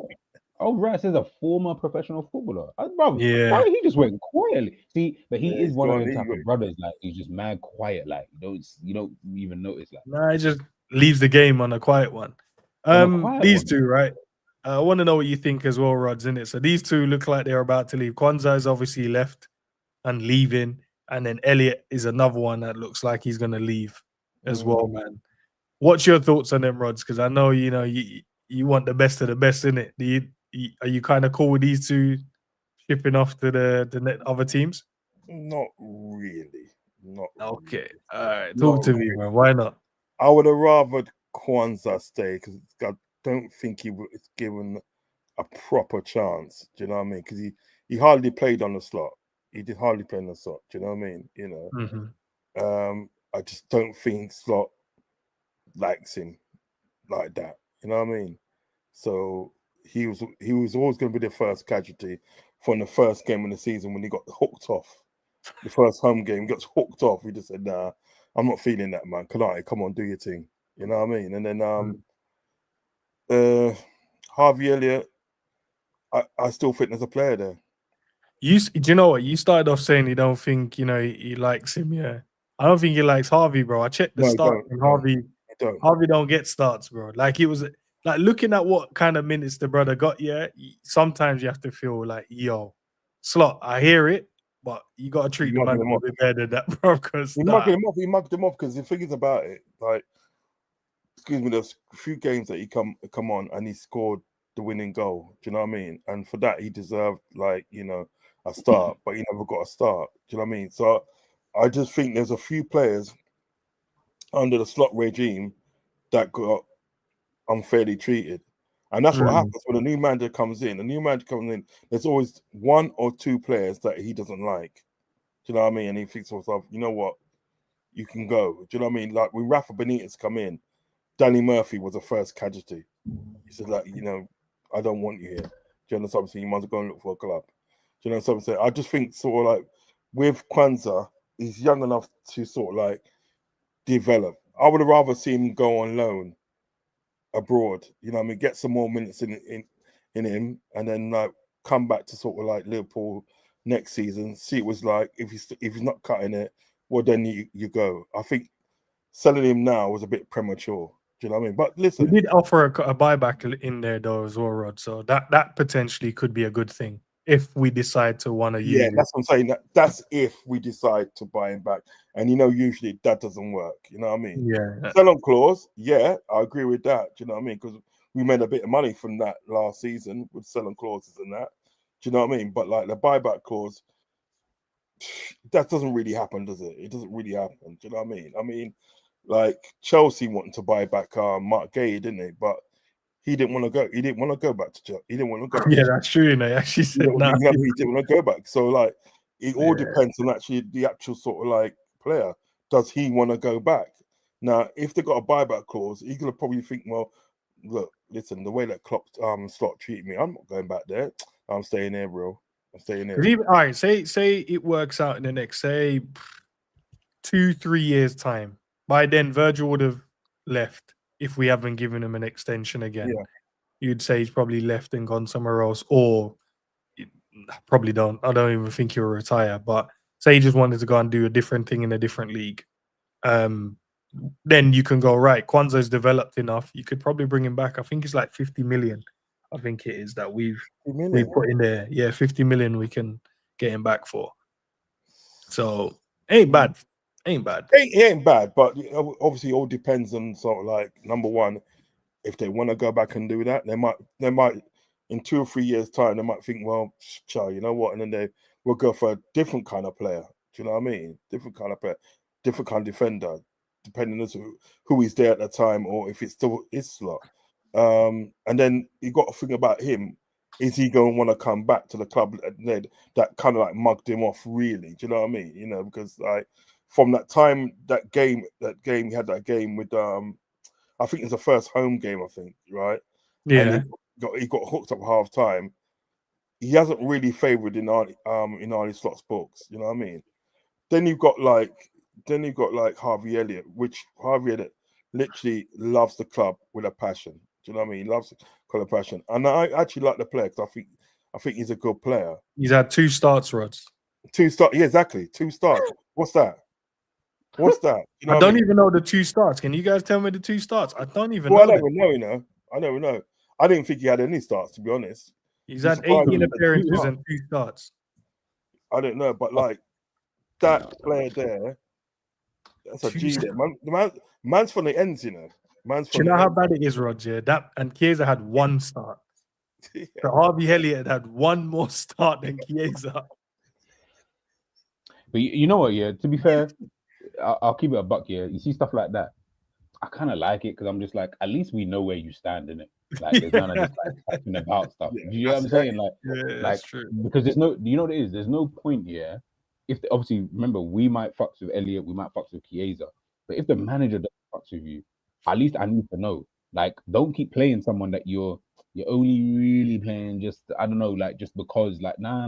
Oh, right, says a former professional footballer. Bro, he just went quietly. See, but he is one of the type of brothers, like, he's just mad quiet, like, you don't even notice. Like, nah, he just leaves the game on a quiet one. These two, right? I want to know what you think as well, RODZ, in it. So these two look like they're about to leave. Quansah is obviously left and leaving, and then Elliott is another one that looks like he's going to leave as well, man. What's your thoughts on them, RODZ? Because I know, you know, you want the best of the best, innit? Are you kind of cool with these two shipping off to the other teams? Not really. Okay. All right. Talk to me, man. Why not? I would have rather Quansah stay because I don't think he was given a proper chance. Do you know what I mean? Because he hardly played on the slot. He did hardly play on the slot. Do you know what I mean? You know, I just don't think Slot likes him like that. You know what I mean? So he was always going to be the first casualty from the first game of the season when he got hooked off. The first home game got hooked off. He just said, "Nah, I'm not feeling that, man. Konate, come on, do your thing." You know what I mean? And then Harvey Elliott, I still think there's a player there. Do you know what? You started off saying you don't think he likes him. Yeah, I don't think he likes Harvey, bro. I checked the start, and Harvey don't get starts, bro. Like it was like looking at what kind of minutes the brother got. Yeah, sometimes you have to feel like, yo, Slot. I hear it, but you got to treat the man a little bit better than that, bro. Because he mugged him off because the thing is about it, like, excuse me, there's a few games that he come on and he scored the winning goal. Do you know what I mean? And for that, he deserved, like, a start, but he never got a start. Do you know what I mean? So I just think there's a few players under the Slot regime that got unfairly treated. And that's what happens when a new manager comes in. There's always one or two players that he doesn't like. Do you know what I mean? And he thinks to himself, you know what? You can go. Do you know what I mean? Like when Rafa Benitez come in, Danny Murphy was the first casualty. He said, like, I don't want you here. Do you understand what I'm saying? You must go and look for a club. Do you know what I'm saying? I just think sort of like with Quansah, he's young enough to sort of like develop. I would have rather seen him go on loan abroad. You know what I mean? Get some more minutes in him, and then like come back to sort of like Liverpool next season. See what it was like. If he's not cutting it, well then you go. I think selling him now was a bit premature. Do you know what I mean? But listen, we did offer a buyback in there though as well, Rod. So that potentially could be a good thing if we decide to want to use it. That's what I'm saying. That's if we decide to buy him back. And usually that doesn't work. You know what I mean? Yeah. Sell-on clause, I agree with that. Do you know what I mean? Because we made a bit of money from that last season with sell-on clauses and that. Do you know what I mean? But like the buyback clause, that doesn't really happen, does it? It doesn't really happen. Do you know what I mean? I mean, like Chelsea wanted to buy back Mark Gay, didn't they? But he didn't want to go. He didn't want to go back to Chelsea. He didn't want to go. Yeah, that's true. They actually said that. He didn't want to go back. So like, it all depends on actually the actual sort of like player. Does he want to go back? Now, if they got a buyback clause, he's gonna probably think, well, look, listen, the way that Slot treated me, I'm not going back there. I'm staying here, bro. I'm staying here. All right, say it works out in the next, say, 2-3 years time. By then, Virgil would have left if we haven't given him an extension again. Yeah. You'd say he's probably left and gone somewhere else, or probably don't. I don't even think he'll retire. But say he just wanted to go and do a different thing in a different league. Then you can go, right, Quansah's developed enough. You could probably bring him back. I think it's like 50 million. I think it is that we put in there. Yeah, 50 million we can get him back for. So ain't bad. Ain't bad. It ain't bad, but obviously it all depends on sort of like, number one, if they want to go back and do that, they might in 2 or 3 years' time, they might think, well, you know what? And then they will go for a different kind of player. Do you know what I mean? Different kind of player, different kind of defender, depending on who is there at the time or if it's still his Slot. And then you got to think about him. Is he going to want to come back to the club that kind of like mugged him off, really? Do you know what I mean? Because like from that time, that game, he had that game with I think it's the first home game, I think, right? Yeah. And he got hooked up half time. He hasn't really favoured in Arne Slot's books, you know what I mean? Then you've got like Harvey Elliott, which Harvey Elliott literally loves the club with a passion. Do you know what I mean? He loves the club with a passion. And I actually like the player because I think he's a good player. He's had 2 starts, Rods. 2 starts, yeah, exactly. 2 starts. What's that? What's that? You know I don't even know the 2 starts. Can you guys tell me the 2 starts? I don't even know. I never know, I never know. I didn't think he had any starts, to be honest. He's had 18 appearances and 2 starts. I don't know, but like that player there, that's a G there. Man's from the ends, Do you know how bad it is, Roger? That and Chiesa had 1 start. Yeah. So Harvey Elliott had 1 more start than Chiesa. But you know what? Yeah, to be fair, I'll keep it a buck. Yeah, you see stuff like that, I kind of like it because I'm just like, at least we know where you stand in it. Like there's none of this like talking about stuff. Yeah, Do you know what I'm saying? Like, that's true. because there's no, you know what it is? There's no point here. If obviously, remember, we might fuck with Elliott, we might fuck with Chiesa, but if the manager doesn't fuck with you, at least I need to know. Like, don't keep playing someone that you're only really playing just, I don't know, like just because, like, nah.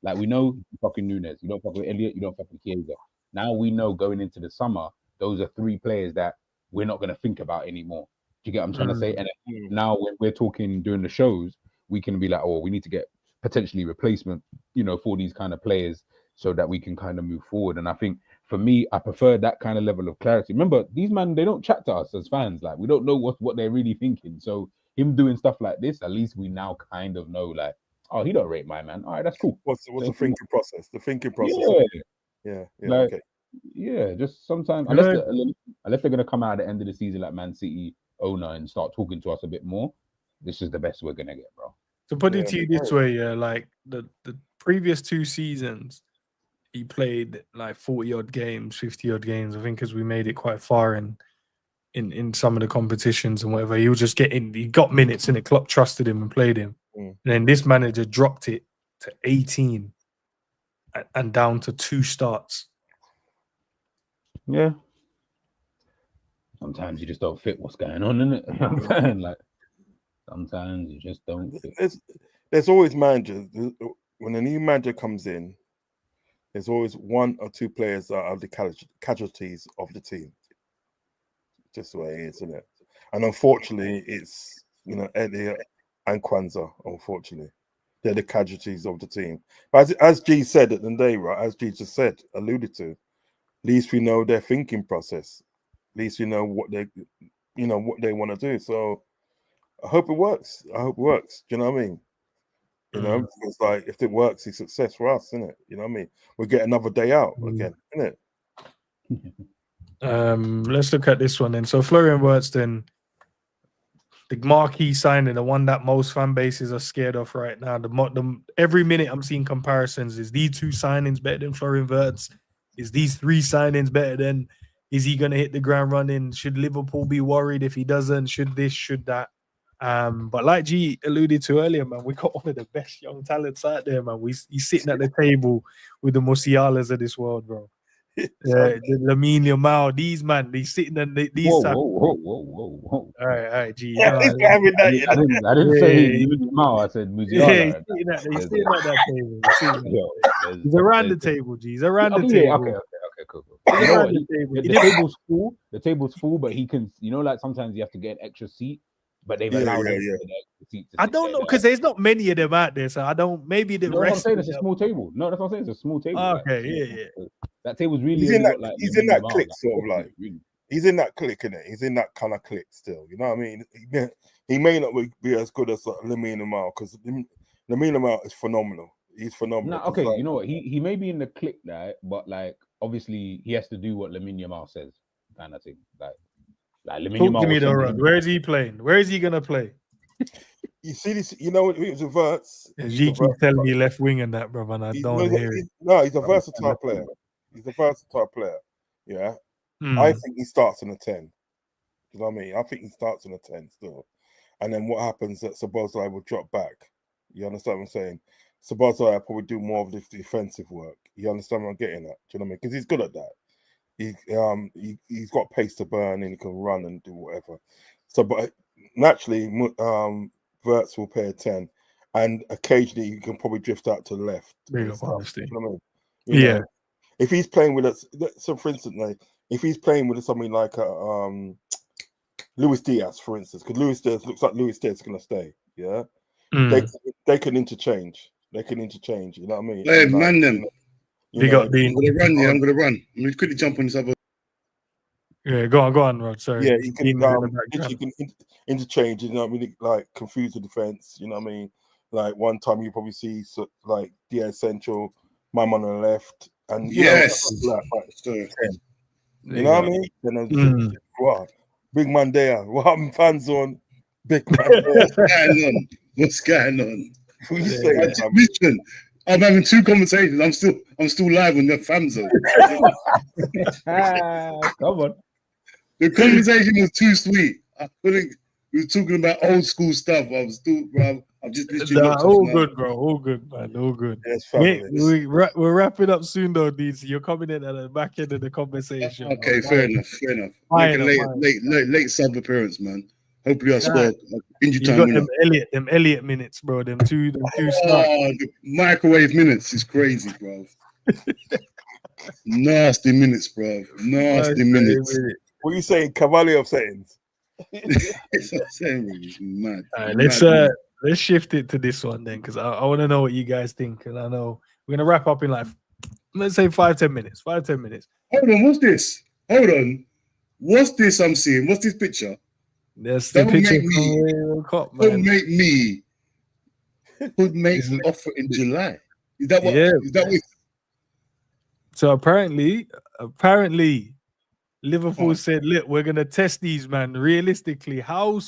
Like, we know you fucking Nunes, you don't fuck with Elliott, you don't fuck with Chiesa. Now we know going into the summer, those are 3 players that we're not going to think about anymore. Do you get what I'm trying to say? And now when we're talking during the shows, we can be like, oh, we need to get potentially replacement, you know, for these kind of players so that we can kind of move forward. And I think for me, I prefer that kind of level of clarity. Remember, these men, they don't chat to us as fans. Like, we don't know what they're really thinking. So him doing stuff like this, at least we now kind of know, like, oh, he don't rate my man. All right, that's cool. What's the thinking process? The thinking process. Yeah. Like, okay. Yeah, just sometimes, unless they're going to come out at the end of the season like Man City owner and start talking to us a bit more, this is the best we're going to get, bro. To put it to you this way, like the previous 2 seasons, he played like 40-odd games, 50-odd games, I think, because we made it quite far in some of the competitions and whatever. He got minutes and the club trusted him and played him. And then this manager dropped it to 18 and down to 2 starts. Yeah. Sometimes you just don't fit what's going on, innit? You know what I'm saying? Like, sometimes you just don't fit. There's always managers. When a new manager comes in, there's always 1 or 2 players that are the casualties of the team. Just the way it is, isn't it? And unfortunately, it's, you know, Elliott and Quansah, unfortunately. They're the casualties of the team. But as G said at the day, right, as G just said, alluded to, at least we know their thinking process. At least we know what they want to do. So I hope it works. Do you know what I mean? You know, it's like if it works, it's success for us, isn't it? You know what I mean? We'll get another day out again, isn't it? Let's look at this one then. So Florian Wirtz, then the marquee signing, the one that most fan bases are scared of right now. Every minute I'm seeing comparisons. Is these 2 signings better than Florian Wirtz? Is these 3 signings better than? Is he going to hit the ground running? Should Liverpool be worried if he doesn't? Should this? Should that? But like G alluded to earlier, man, we got one of the best young talents out there, man. He's sitting at the table with the Musialas of this world, bro. The Lamine Yamal, these man, they sitting in these. Whoa. All right, G. I didn't say Yamal. I said Musiala. Yeah, he's sitting at that table. He's around the table, G. He's around the table. Okay, cool. You know what? The table's full, but he can. You know, like sometimes you have to get an extra seat. But they've allowed him to seat. I don't know, because there's not many of them out there, so I don't. Maybe the rest. I'm saying it's a small table. No, that's what I'm saying. It's a small table. Okay, yeah. That table's really. He's in that clique, sort of like. He's in that clique, innit? He's in that kind of clique still. You know what I mean? He may not be as good as Lamine Yamal, because Lamine Yamal is phenomenal. He's phenomenal. No, okay, like, you know what? He may be in the clique there, but like obviously he has to do what Lamine Yamal says, kind of thing. Like Talk to me though, Rod. Where is he playing? Where is he gonna play? You see this? You know, it was a Wirtz. G keeps telling me left wing and that, bro, and I don't hear it. No, he's a versatile player. He's a versatile player. Yeah, I think he starts in a 10. You know what I mean? I think he starts in a 10 still. And then what happens that Szoboszlai will drop back. You understand what I'm saying? Szoboszlai will probably do more of the defensive work. You understand what I'm getting at? Do you know what I mean? Because he's good at that. He's got pace to burn and he can run and do whatever. So, but naturally, Wirtz will play a 10, and occasionally you can probably drift out to the left. You know what I mean? Yeah. If he's playing with us, so for instance, like, if he's playing with something like Luis Diaz, for instance, because Luis Diaz looks like Luis Diaz is going to stay. Yeah, they can interchange. You know what I mean? Hey, man, them. I'm gonna run. I'm gonna quickly jump on this other. Yeah, go on, Rod. Sorry. Yeah, you can interchange. You know what I mean? Like confuse the defense. You know what I mean? Like one time you probably see like Diaz central, Mum on the left, and you know what I mean? Then wow, big man there. What happened, fans on? Big man there. What's going on? What you say? I'm having 2 conversations. I'm still live on the fan zone. Come on. The conversation was too sweet. I couldn't We were talking about old school stuff. I'm just literally Nah, all good, bro. All good, man. All good. Yes, Wait, family. we're wrapping up soon, though, DC. You're coming in at the back end of the conversation. Okay, fair enough. Make Fine, a late sub appearance, man. Hopefully I score injury You time. got them Elliott minutes, bro. Them two stars. The microwave minutes is crazy, bro. Nasty minutes, bro. Nasty minutes. What are you saying? Cavalier of settings. It's mad. All right, let's shift it to this one then, because I want to know what you guys think, and I know we're gonna wrap up in like, let's say 5-10 minutes. 5-10 minutes. Hold on, what's this? Hold on, what's this I'm seeing? What's this picture? That's the picture from Cop, man. Don't make me. Could make an offer in July. Is that what? Yeah. Is that what? So apparently, Liverpool said, "Look, we're gonna test these, man. Realistically, how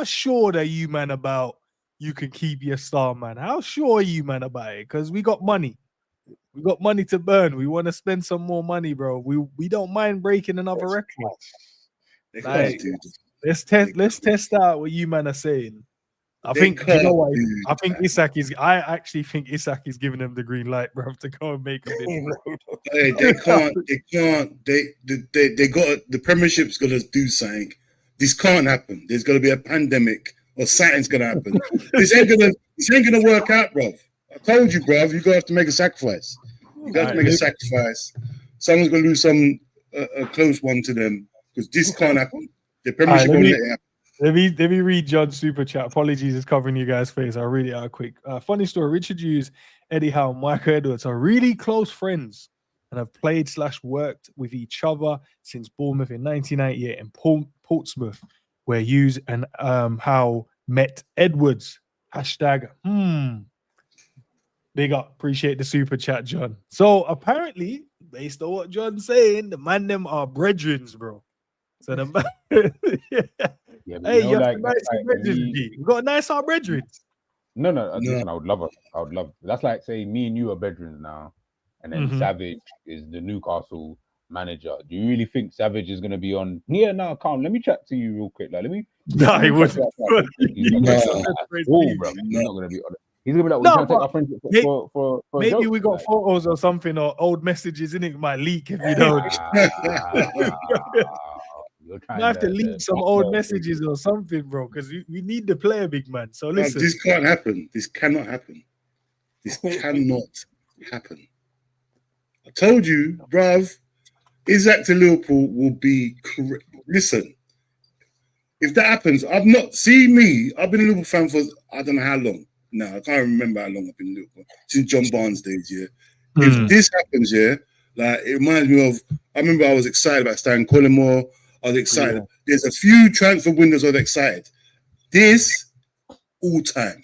assured are you, man, about you can keep your star, man? How sure are you, man, about it? Because we got money. We got money to burn. We want to spend some more money, bro. We don't mind breaking another record. Like, let's test out what you, man, are saying. I think you know what? I actually think Isak is giving them the green light, bro, to go and make a bid. Hey, they can't. They got the Premiership's gonna do something. This can't happen. There's gonna be a pandemic or something's gonna happen. This ain't gonna work out, bro. I told you, bro. You're gonna have to make a sacrifice. You got to make a sacrifice. Someone's gonna lose a close one to them because this can't happen. The Premiership won't let it happen. Let me read John's super chat. Apologies, it's covering you guys' face. I'll read it out quick. Funny story. Richard Hughes, Eddie Howe, and Michael Edwards are really close friends and have played/worked with each other since Bournemouth in 1998 and Portsmouth, where Hughes and Howe met Edwards. Hashtag, Big up. Appreciate the super chat, John. So apparently, based on what John's saying, the man them are brethrens, bro. So the man... Yeah, hey, you have nice brethren. You got a nice our brethren. No. Listen, I would love. That's like saying me and you are brethren now, and then Savage is the Newcastle manager. Do you really think Savage is going to be on? Yeah, no, calm. Let me chat to you real quick. Like, let me. No, he wasn't. He's not going to be on it. He's going to be like, we're trying to take our friendship for maybe we got photos or something or old messages in it might leak if you don't. You have to leak some old messages or something, bro, because we need the player, big man. So listen, this can't happen. This cannot happen. This cannot happen. I told you, bruv. Isak to Liverpool will be correct. Listen, if that happens, I've been a Liverpool fan for I don't know how long. No, I can't remember how long I've been Liverpool since John Barnes days. Yeah, if this happens, yeah, like it reminds me of. I remember I was excited about Stan Collymore. I was excited. Yeah. There's a few transfer windows I was excited. This all time.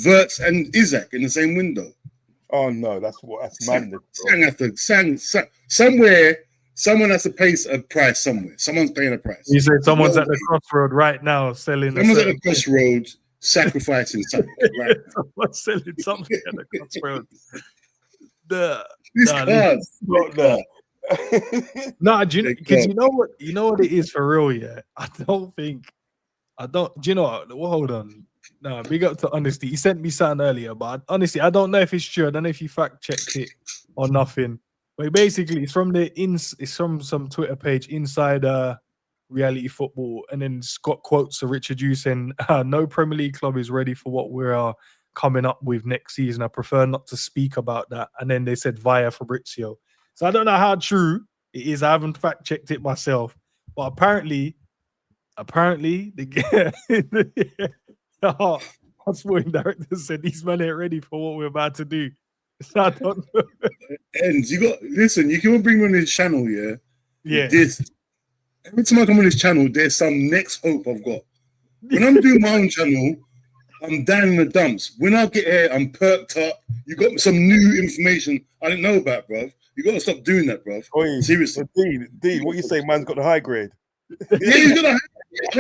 Wirtz and Isak in the same window. Oh no, that's madness. Somewhere, someone has to pay a price somewhere. Someone's paying a price. You said someone's at the crossroad right now selling. Someone's at the crossroad sacrificing something. Right? Someone's selling something at the crossroad. No, because you know what it is for real, yeah. Do you know what? Well, hold on. No, big up to Honesty. He sent me something earlier, but honestly, I don't know if it's true. I don't know if he fact checked it or nothing. But basically, it's from some Twitter page, Insider Reality Football, and then Scott quotes a Richard Hughes saying, "No Premier League club is ready for what we are coming up with next season. I prefer not to speak about that." And then they said via Fabrizio. So I don't know how true it is. I haven't fact checked it myself, but apparently, the sporting director said these men ain't ready for what we're about to do. So I don't know. And you can bring me on this channel, yeah. Yeah. Every time I come on this channel, there's some next hope I've got. When I'm doing my own channel, I'm down in the dumps. When I get here, I'm perked up. You got some new information I didn't know about, bruv. You got to stop doing that, bruv. Oi, seriously. Dean, what you say, man's got the high grade? Yeah, he's got the high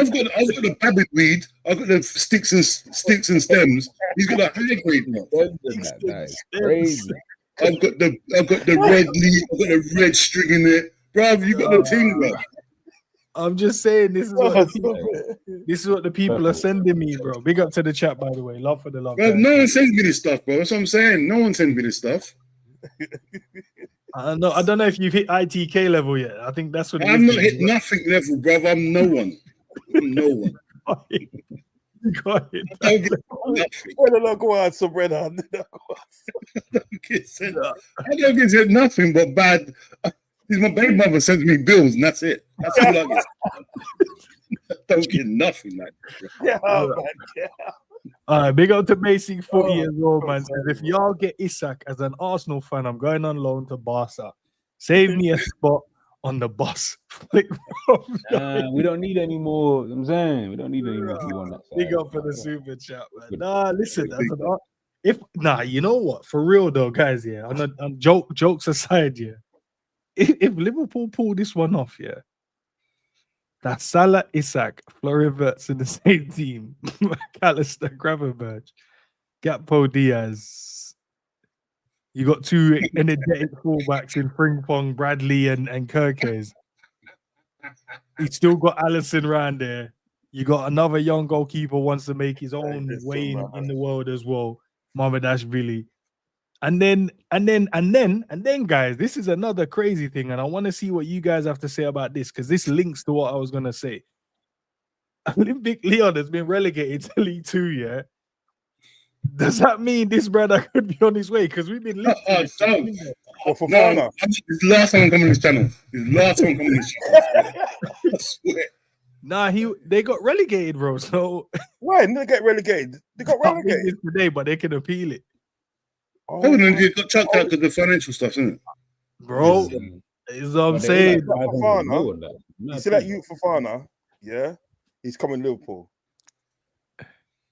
grade. I've got the babbit weed. I've got the sticks and stems. He's got the high grade now. Crazy. I've got the red leaf. I've got the red string in it. Bruv, you got the thing, bruv. I'm just saying this is what Oh, the people, stop this is what the people are Perfect. sending me, bro. Big up to the chat, by the way. Love for the love. Bro, guys. no one sends me this stuff, bro. That's what I'm saying. No one sends me this stuff. I don't know if you've hit ITK level yet. I think that's what it I'm is. not hit nothing level, bro. I'm no one. I'm no one. Got it. I don't get nothing. Well, no, go on, Sabrina. I don't get sent nothing but bad. My baby mother sends me bills, and that's it. That's all I get. I don't get nothing like that. Yeah, man. Yeah. All right, big up to Basic Footy Oh, as well, man. Says, if y'all get Isak as an Arsenal fan, I'm going on loan to Barca. Save me a spot on the bus. We don't need any more. I'm saying we don't need any more people on that side. Big up for the super chat, man. Nah, listen, you know what? For real though, guys, yeah. On jokes aside, yeah. If Liverpool pull this one off, yeah, that's Salah, Isak, Florian, Wirtz in the same team. McAllister, Gravenberch, Gakpo, Diaz. You got two energetic fullbacks in Frimpong, Bradley, and Kerkez. You still got Alisson round there. You got another young goalkeeper wants to make his own way in the world as well. Mamadashvili. And then, guys, this is another crazy thing, and I want to see what you guys have to say about this because this links to what I was gonna say. Olympic Lyon has been relegated to League 2, yeah. Does that mean this brother could be on his way? Because we've been linked to this. Forfana. It's the last time I'm coming on this channel. It's the last time I'm coming on this channel. I swear. Nah, they got relegated, bro. So Why didn't they get relegated? They got relegated today, but they can appeal it. Oh, They got chucked out because of the financial stuff, isn't it? Bro, is what I'm saying. Forfana. You see that youth Forfana? Yeah, he's coming Liverpool.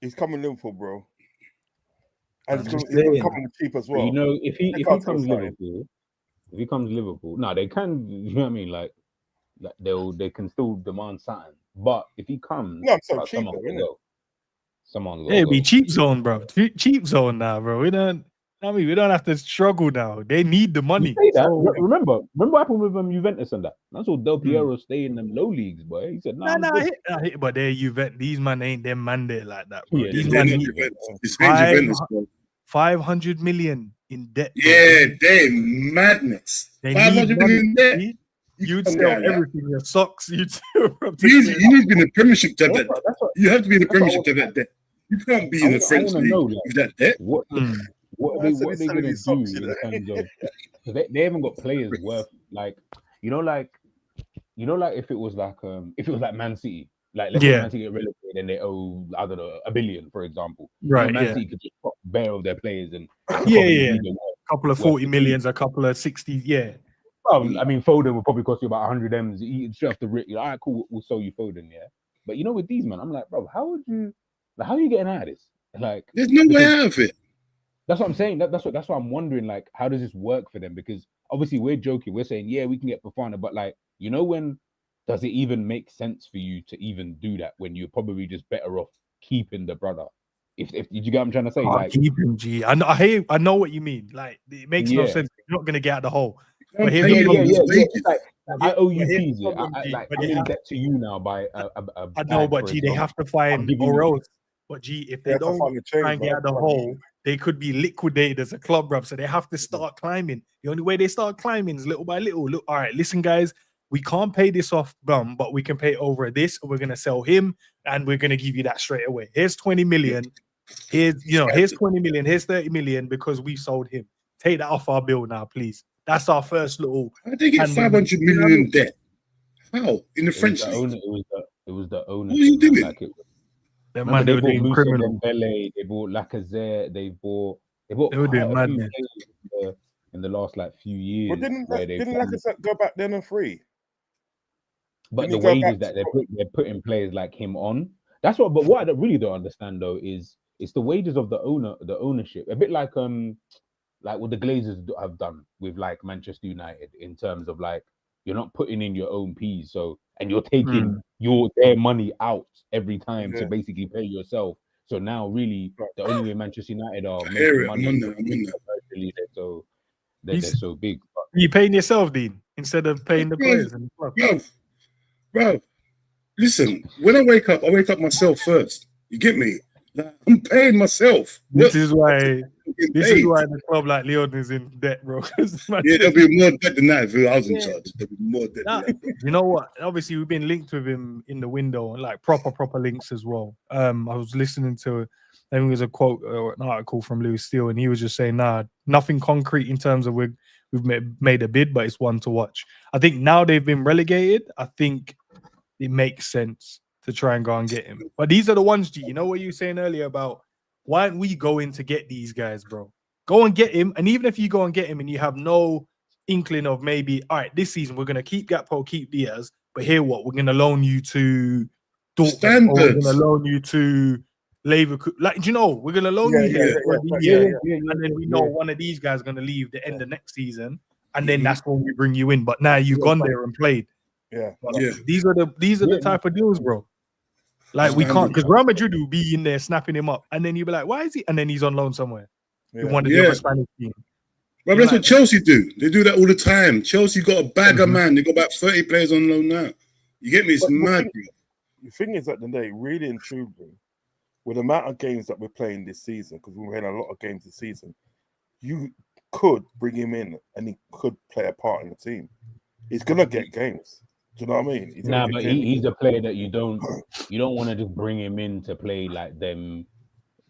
He's coming Liverpool, bro. And he's coming cheap as well. You know, if he comes Liverpool, no, they can. You know what I mean? Like they can still demand something. But if he comes, no, so cheap, someone it'd be cheap zone, bro. Cheap zone now, bro. We don't have to struggle now. They need the money. So, remember what happened with Juventus and that. That's all Del Piero stay in them low leagues, boy. He said, I hit, but they're Juventus. These man ain't them mandate like that, bro. Yeah, these man need Juventus, 500 million in debt. Bro. Yeah, they're madness. 500 million debt. You'd sell everything, your socks, you need to be in the Premiership to have that. You have to be in the Premiership to have that debt. You can't be in the French league with that debt. What are they going to do in terms of? They haven't got players worth like if it was like Man City, like let's say Man City get relegated and they owe I don't know $1 billion, for example. Right, Man City could just pop bare of their players and a couple of 40 millions, a couple of 60, yeah. I mean, Foden will probably cost you about 100 M's. You just have to you're like, all right, cool, we'll sell you Foden, yeah. But you know, with these men, I'm like, bro, how are you getting out of this? Like, there's no way out of it. That's what I'm saying. That's what I'm wondering. Like, how does this work for them? Because obviously we're joking. We're saying, yeah, we can get Forfana, but like, you know, when does it even make sense for you to even do that when you're probably just better off keeping the brother? If did you get what I'm trying to say? Like, keep him, G. I know what you mean. Like, it makes no sense. You're not gonna get out of the hole. But I owe you fees. I'm in debt to you now by I know, but G, they have to find or else. But G, if they don't try and get out of the hole, they could be liquidated as a club, bruv. So they have to start climbing. The only way they start climbing is little by little. Look, all right, listen, guys, we can't pay this off, but we can pay over this. And we're gonna sell him, and we're gonna give you that straight away. Here's 20 million. Here's 20 million. Here's 30 million because we sold him. Take that off our bill now, please. That's our first little. How did they get 500 million in debt? How in the French league? It was the owner. What are you doing? Like they bought Dembele, they bought Lacazette, they were doing madness in the last like few years. But didn't Lacazette go back then and free? But the wages that they're putting players like him on. That's what. But what I really don't understand though is it's the wages of the ownership. A bit like what the Glazers have done with like Manchester United in terms of like you're not putting in your own P's, so and you're taking their money out every time to basically pay yourself. So now really the only way Manchester United are making money so they're so big. You paying yourself, Dean, instead of paying the players and the club. Bro, listen, when I wake up myself first. You get me? Like, I'm paying myself. This is why Getting this paid. is why the club like Leon is in debt, bro. 'Cause man Yeah, said- there'll be more debt than that if I was in Yeah. charge. There'll be more debt Nah, than that. you know what? Obviously, we've been linked with him in the window, like proper links as well. I was listening to, I think it was a quote or an article from Lewis Steele, and he was just saying, "Nah, nothing concrete in terms of we've made a bid, but it's one to watch." I think now they've been relegated. I think it makes sense to try and go and get him. But these are the ones, G. You know what you were saying earlier about why aren't we going to get these guys, bro? Go and get him, and even if you go and get him, and you have no inkling of maybe, all right, this season we're gonna keep Gakpo, keep Diaz, but here what? We're gonna loan you to Dortmund, or we're Standards. gonna loan you to Leverkusen. Like, do you know, we're gonna loan you here for the year, and then we know one of these guys gonna leave the end of next season, and then that's when we bring you in. But now you've gone there and played. Yeah. But Yeah. these are the type of deals, bro. Like we can't, because Real Madrid will be in there snapping him up, and then you'll be like, why is he? And then he's on loan somewhere. Yeah. In one of the other Spanish teams. But that's what Chelsea do. They do that all the time. Chelsea got a bag of man. They got about 30 players on loan now. You get me? It's mad. The thing is, at the day, really and truly, with the amount of games that we're playing this season, because we're playing a lot of games this season, you could bring him in and he could play a part in the team. He's gonna get games. Do you know what I mean? Nah, but he's a player that you don't want to just bring him in to play like them.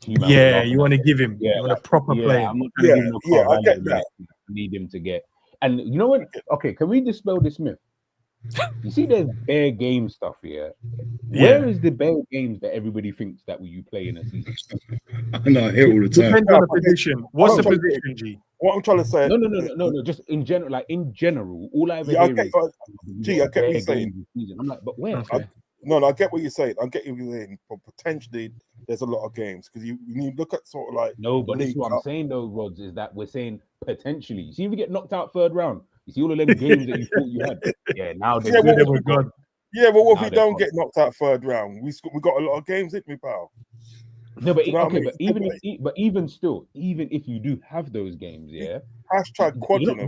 Yeah, you want to give him. Yeah, you want a proper player. I'm not gonna give him a I get that. I need him to get. And you know what? Okay, can we dispel this myth? You see, there's bare game stuff here. Where is the bare games that everybody thinks that you play in a season? I know, I hear it all the time. Depends on the position. What's the position, G? What I'm trying to say. No. Just in general, like in general, all I ever Yeah, hear is. Gee, I get what you're saying. I'm like, but where? Okay. No, I get what you're saying. I get what you're saying. But potentially, there's a lot of games because you look at sort of like but this is what I'm saying though, Rods, is that we're saying potentially. You see, if we get knocked out third round, you see all of them games that you thought you had. Yeah, now they're gone. Yeah, but what if we don't get knocked out third round? We got a lot of games, didn't we, pal? No, but even still, even if you do have those games, yeah. Hashtag quad, bro. But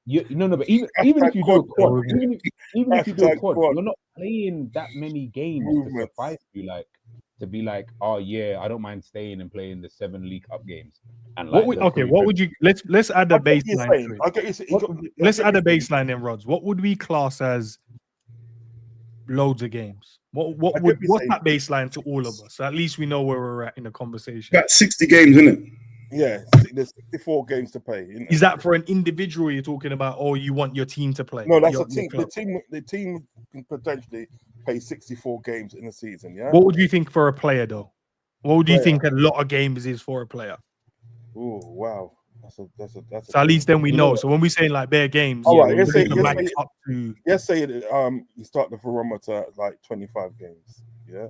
even if you do a quad, even if you do a quad, you're not playing that many games to suffice you, like to be like, oh yeah, I don't mind staying and playing the 7 League Cup games. And like, what would you? Let's add a baseline. Let's add a baseline in, Rods. What would we class as loads of games? What's that baseline to all of us? So at least we know where we're at in the conversation. About 60 games, isn't it? Yeah, there's 64 games to play. Is that for an individual you're talking about, or you want your team to play? No, that's a team. The team can potentially play 64 games in a season. Yeah. What would you think for a player, though? What would you think a lot of games is for a player? Oh wow, that's so at least then we know. So when we say like bare games, let's say you start the barometer at like 25 games, yeah,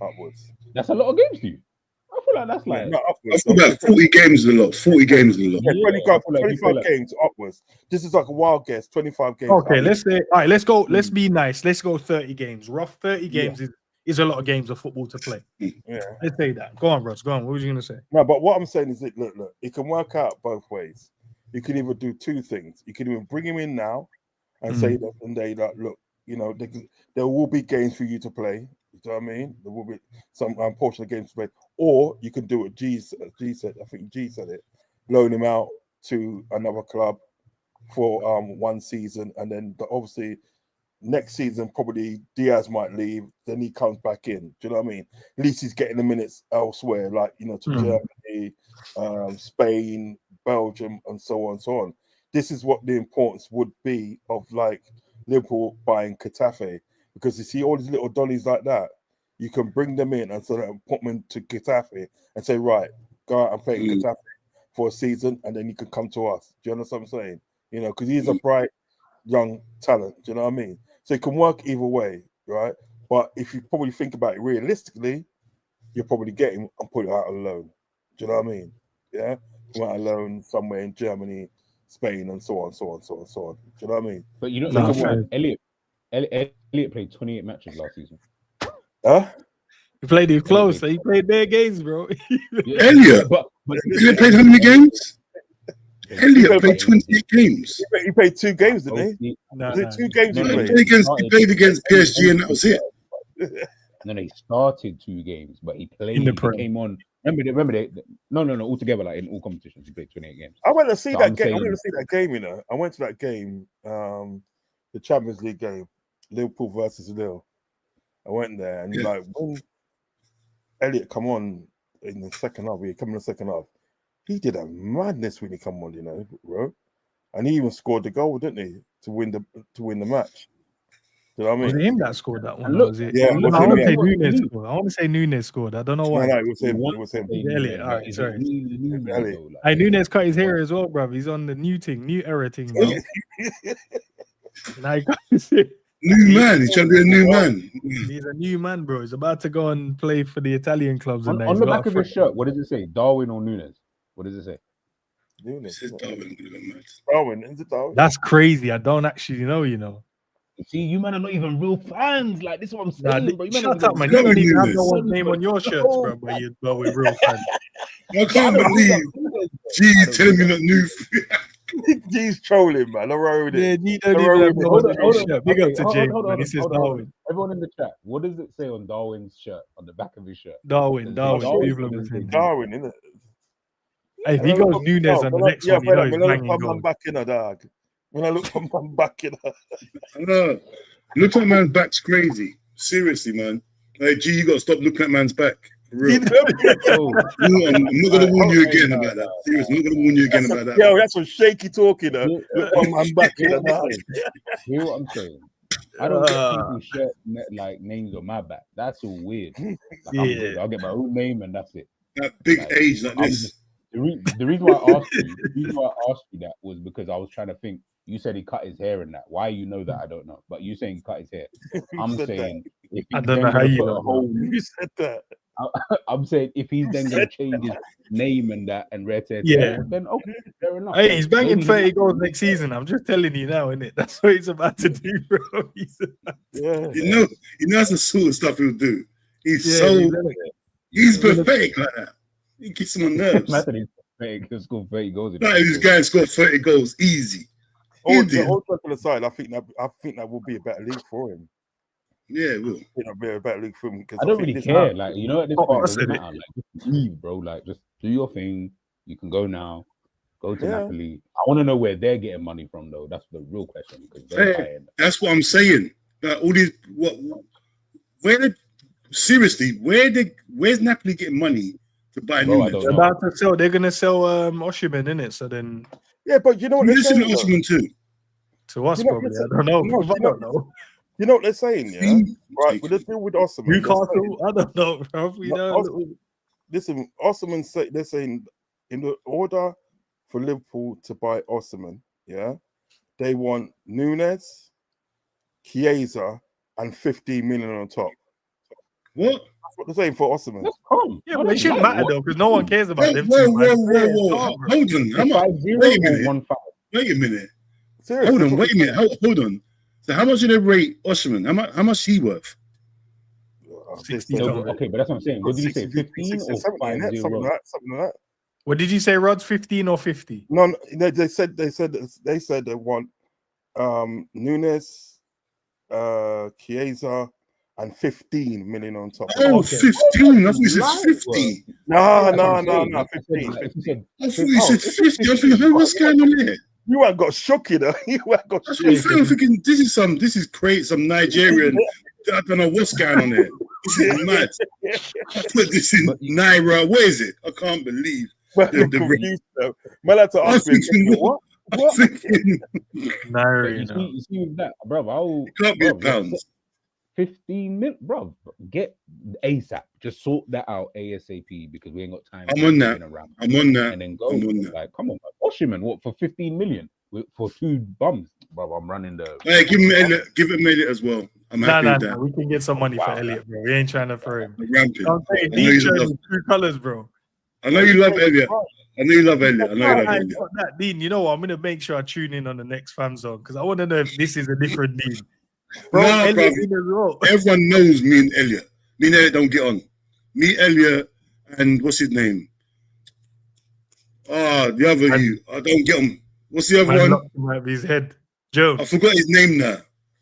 upwards. That's a lot of games to you. I feel like that's like I feel like 40 games is a lot. 40 games is a lot. Yeah, 25 games upwards. This is like a wild guess. 25 games. Okay, upwards. Let's say all right. Let's go. Let's be nice. Let's go 30 games. Rough 30 games is a lot of games of football to play. Yeah, let's say that. Go on, Ross. Go on. What was you gonna say? No, but what I'm saying is that look, it can work out both ways. You can either do two things. You can either bring him in now and say that, and they like, look, you know, there will be games for you to play. You know what I mean? There will be some portion of games to play, or you can do what G said. I think G said it. Loan him out to another club for 1 season, and then obviously next season probably Diaz might leave. Then he comes back in. Do you know what I mean? At least he's getting the minutes elsewhere, like to Germany, Spain, Belgium, and so on and so on. This is what the importance would be of like Liverpool buying Konate. Because you see all these little dollies like that, you can bring them in and sort of put them into Konate and say, right, go out and play Konate for a season, and then you can come to us. Do you understand what I'm saying? You know, because he's a bright young talent. Do you know what I mean? So it can work either way, right? But if you probably think about it realistically, you'll probably get him and put it out on loan. Do you know what I mean? Yeah, put out on loan somewhere in Germany, Spain, and so on, so on, so on, so on. Do you know what I mean? But you know, Elliott played 28 matches last season. Huh? He played it close. He played bare games, bro. Elliott, but Elliott played how many games? Elliott played 28 games. He played 2 games, didn't he? No, Was it no. 2 games he No, played? He played against PSG, and that was it. No, he started 2 games, but he played. In the He Prem. came on. Remember they no, altogether, like in all competitions, he played 28 games. I went to see So that I'm game. I saying- went to see that game. You know, I went to that game, the Champions League game, Liverpool versus Lille. I went there, and like when Elliott come on in the second half, he come in the second half. He did a madness when he come on, you know, bro. And he even scored the goal, didn't he, to win the match? Do you know what I Was mean? it him that scored that one? And Or look- was it? Yeah, I it was want him, to say yeah. Nunes scored. I want to say Nunes scored. I don't know No, why. no, it was him. It was him. Elliott, alright, Is sorry. it really Nunes, Elliott. though? Like, Hey, Nunes cut his hair as well, bruv. He's on the new era thing now. Now he got his hair. New man. He's trying to be a new man. He's a new man, bro. He's about to go and play for the Italian clubs. And that. on He's the got back a of his fresh- shirt, what does it say? Darwin or Nunes? What does it say? Nunes, Says isn't it? Darwin, I'm gonna go mad. Darwin, is it Darwin? That's crazy. I don't actually know, you know. See, you man are not even real fans. Like, this is what I'm Nah, saying, bro. You man shut are up, man. even- You don't even have Nunes. no one's name on your shirts, bro. But we're real fans. I can't believe G telling me not new. He's trolling, man. I'm rolling Yeah, it. you don't Hold even on, have no hold one's on, hold on. shirt. Big up Okay, to hold James, on, man. He says hold on. Darwin. Everyone in the chat, what does it say on Darwin's shirt, on the back of his shirt? Darwin. Darwin. People have been saying. Darwin, isn't it? Hey, if he goes Nunes on the next one, you know he's when I look banging for man goals. back in a dog. When I look for man back in a No, look at man's back's crazy. Seriously, man. Like, G, you got to stop looking at man's back. For real. Oh, No, I'm not going to warn you again about that. Seriously, I'm not going to warn you again about that. Yo, that's some shaky talking. Yeah, Look for man back in a dog. hear what I'm saying? I don't get people's shirt like names on my back. That's all weird. Like, I'm Yeah. good. I'll get my own name and that's it. That big Like, age like I'm this. just- the reason why I asked you, that was because I was trying to think. You said he cut his hair and that. Why you know that I don't know. But you saying he cut his hair. I'm said saying if I he's don't then know how gonna you put know, a whole You said that. I'm saying if he's then going to change his name and that and rare tear, Yeah. then okay, fair enough. Hey, he's banging Maybe 30 goals next season. I'm just telling you now, innit? That's what he's about to do, bro. Yeah. You know that's the sort of stuff he'll do. He's he's pathetic like that. He gets him on nerves. Imagine he's pathetic, he'll score 30 goals. in Like, that this game. guy scored 30 goals easy. All did. joking aside, I think that will be a better league for him. Yeah, it will. It'll be a better league for him because I don't really care. Like, you know, at this Oh, point, I it doesn't said matter. Like, just leave, bro. Like, just do your thing. You can go now. Go to Yeah. Napoli. I want to know where they're getting money from, though. That's the real question. Because Hey, they're buying. That's what I'm saying. Like, all these, where's Napoli getting money to buy Bro, I Nunes? don't They're know. about to sell. They're gonna sell Osimhen, innit? So then Yeah, but you know what You they're listen to saying? though? Osimhen too. to us You know, probably. listen, I don't know. no, I don't know. You know what they're saying, yeah? Right, with the deal with Osimhen. they're saying- Newcastle. I don't know, bro. You No, know, Listen, Osimhen say they're saying in the order for Liverpool to buy Osimhen, yeah, they want Nunes, Chiesa, and 15 million on top. What? That's what they're saying for Osimhen. That's calm. yeah, but it shouldn't matter though, because no one cares about them. two, Whoa. man. Yeah, Hold on. How much? 5-0 Wait a or minute. 1-5. Wait a minute. Seriously, Hold that's on. what Wait a minute. Hold on. So how much do they rate Osimhen? How much he worth? they 60 said. No, something. okay, but that's what I'm saying. What did you say? 15 or 70, innit? 5-0? Something like that. Something like that. What did you say, Rod's 15 or 50? No, they said they want Nunes, Chiesa, and 15 million on top. Oh, Okay. 15. I thought you said Right, 50. No, That's what I'm saying. Like, 15. if you said, I thought you said 50. I was thinking, what's going on here? You ain't got shook, you know. You ain't got That's what I'm shook. saying. I'm thinking, this is crazy. Some Nigerian. I don't know what's going on here. This is mad. I put this in Naira. Where is it? I can't believe. Man, the- I'm the- confused, though. Man, I had to I was ask me, thinking, what? I'm thinking, No, you see with that, bro. it can't be Bruv, pounds. 15 minutes, bro. Get ASAP. Just sort that out ASAP because we ain't got time. I'm on that. to around. I'm on that. And then go. I'm on that. Like, come on, man. Osimhen, what for 15 million for 2 bums, bro? I'm running the. Hey, give him Elliott as well. I'm happy with that. We can get some money for Wow. Elliott, bro. We ain't trying to throw him. I'm ramping. I'm saying I know these you shirts love- with 2 colors, bro. I know you love Elliott. I know you love Elliott. I know you love I Elliott. got that, Dean. You know what? I'm gonna make sure I tune in on the next fan zone because I want to know if this is a different Dean. Bro, Nah, Elliott bruv. in as well. Everyone knows me and Elliott. Me and Elliott don't get on. Me, Elliott, and what's his name? The other Man- you. I don't get him. What's the other Man one? knocked him out of his head. I Jones. forgot his name now.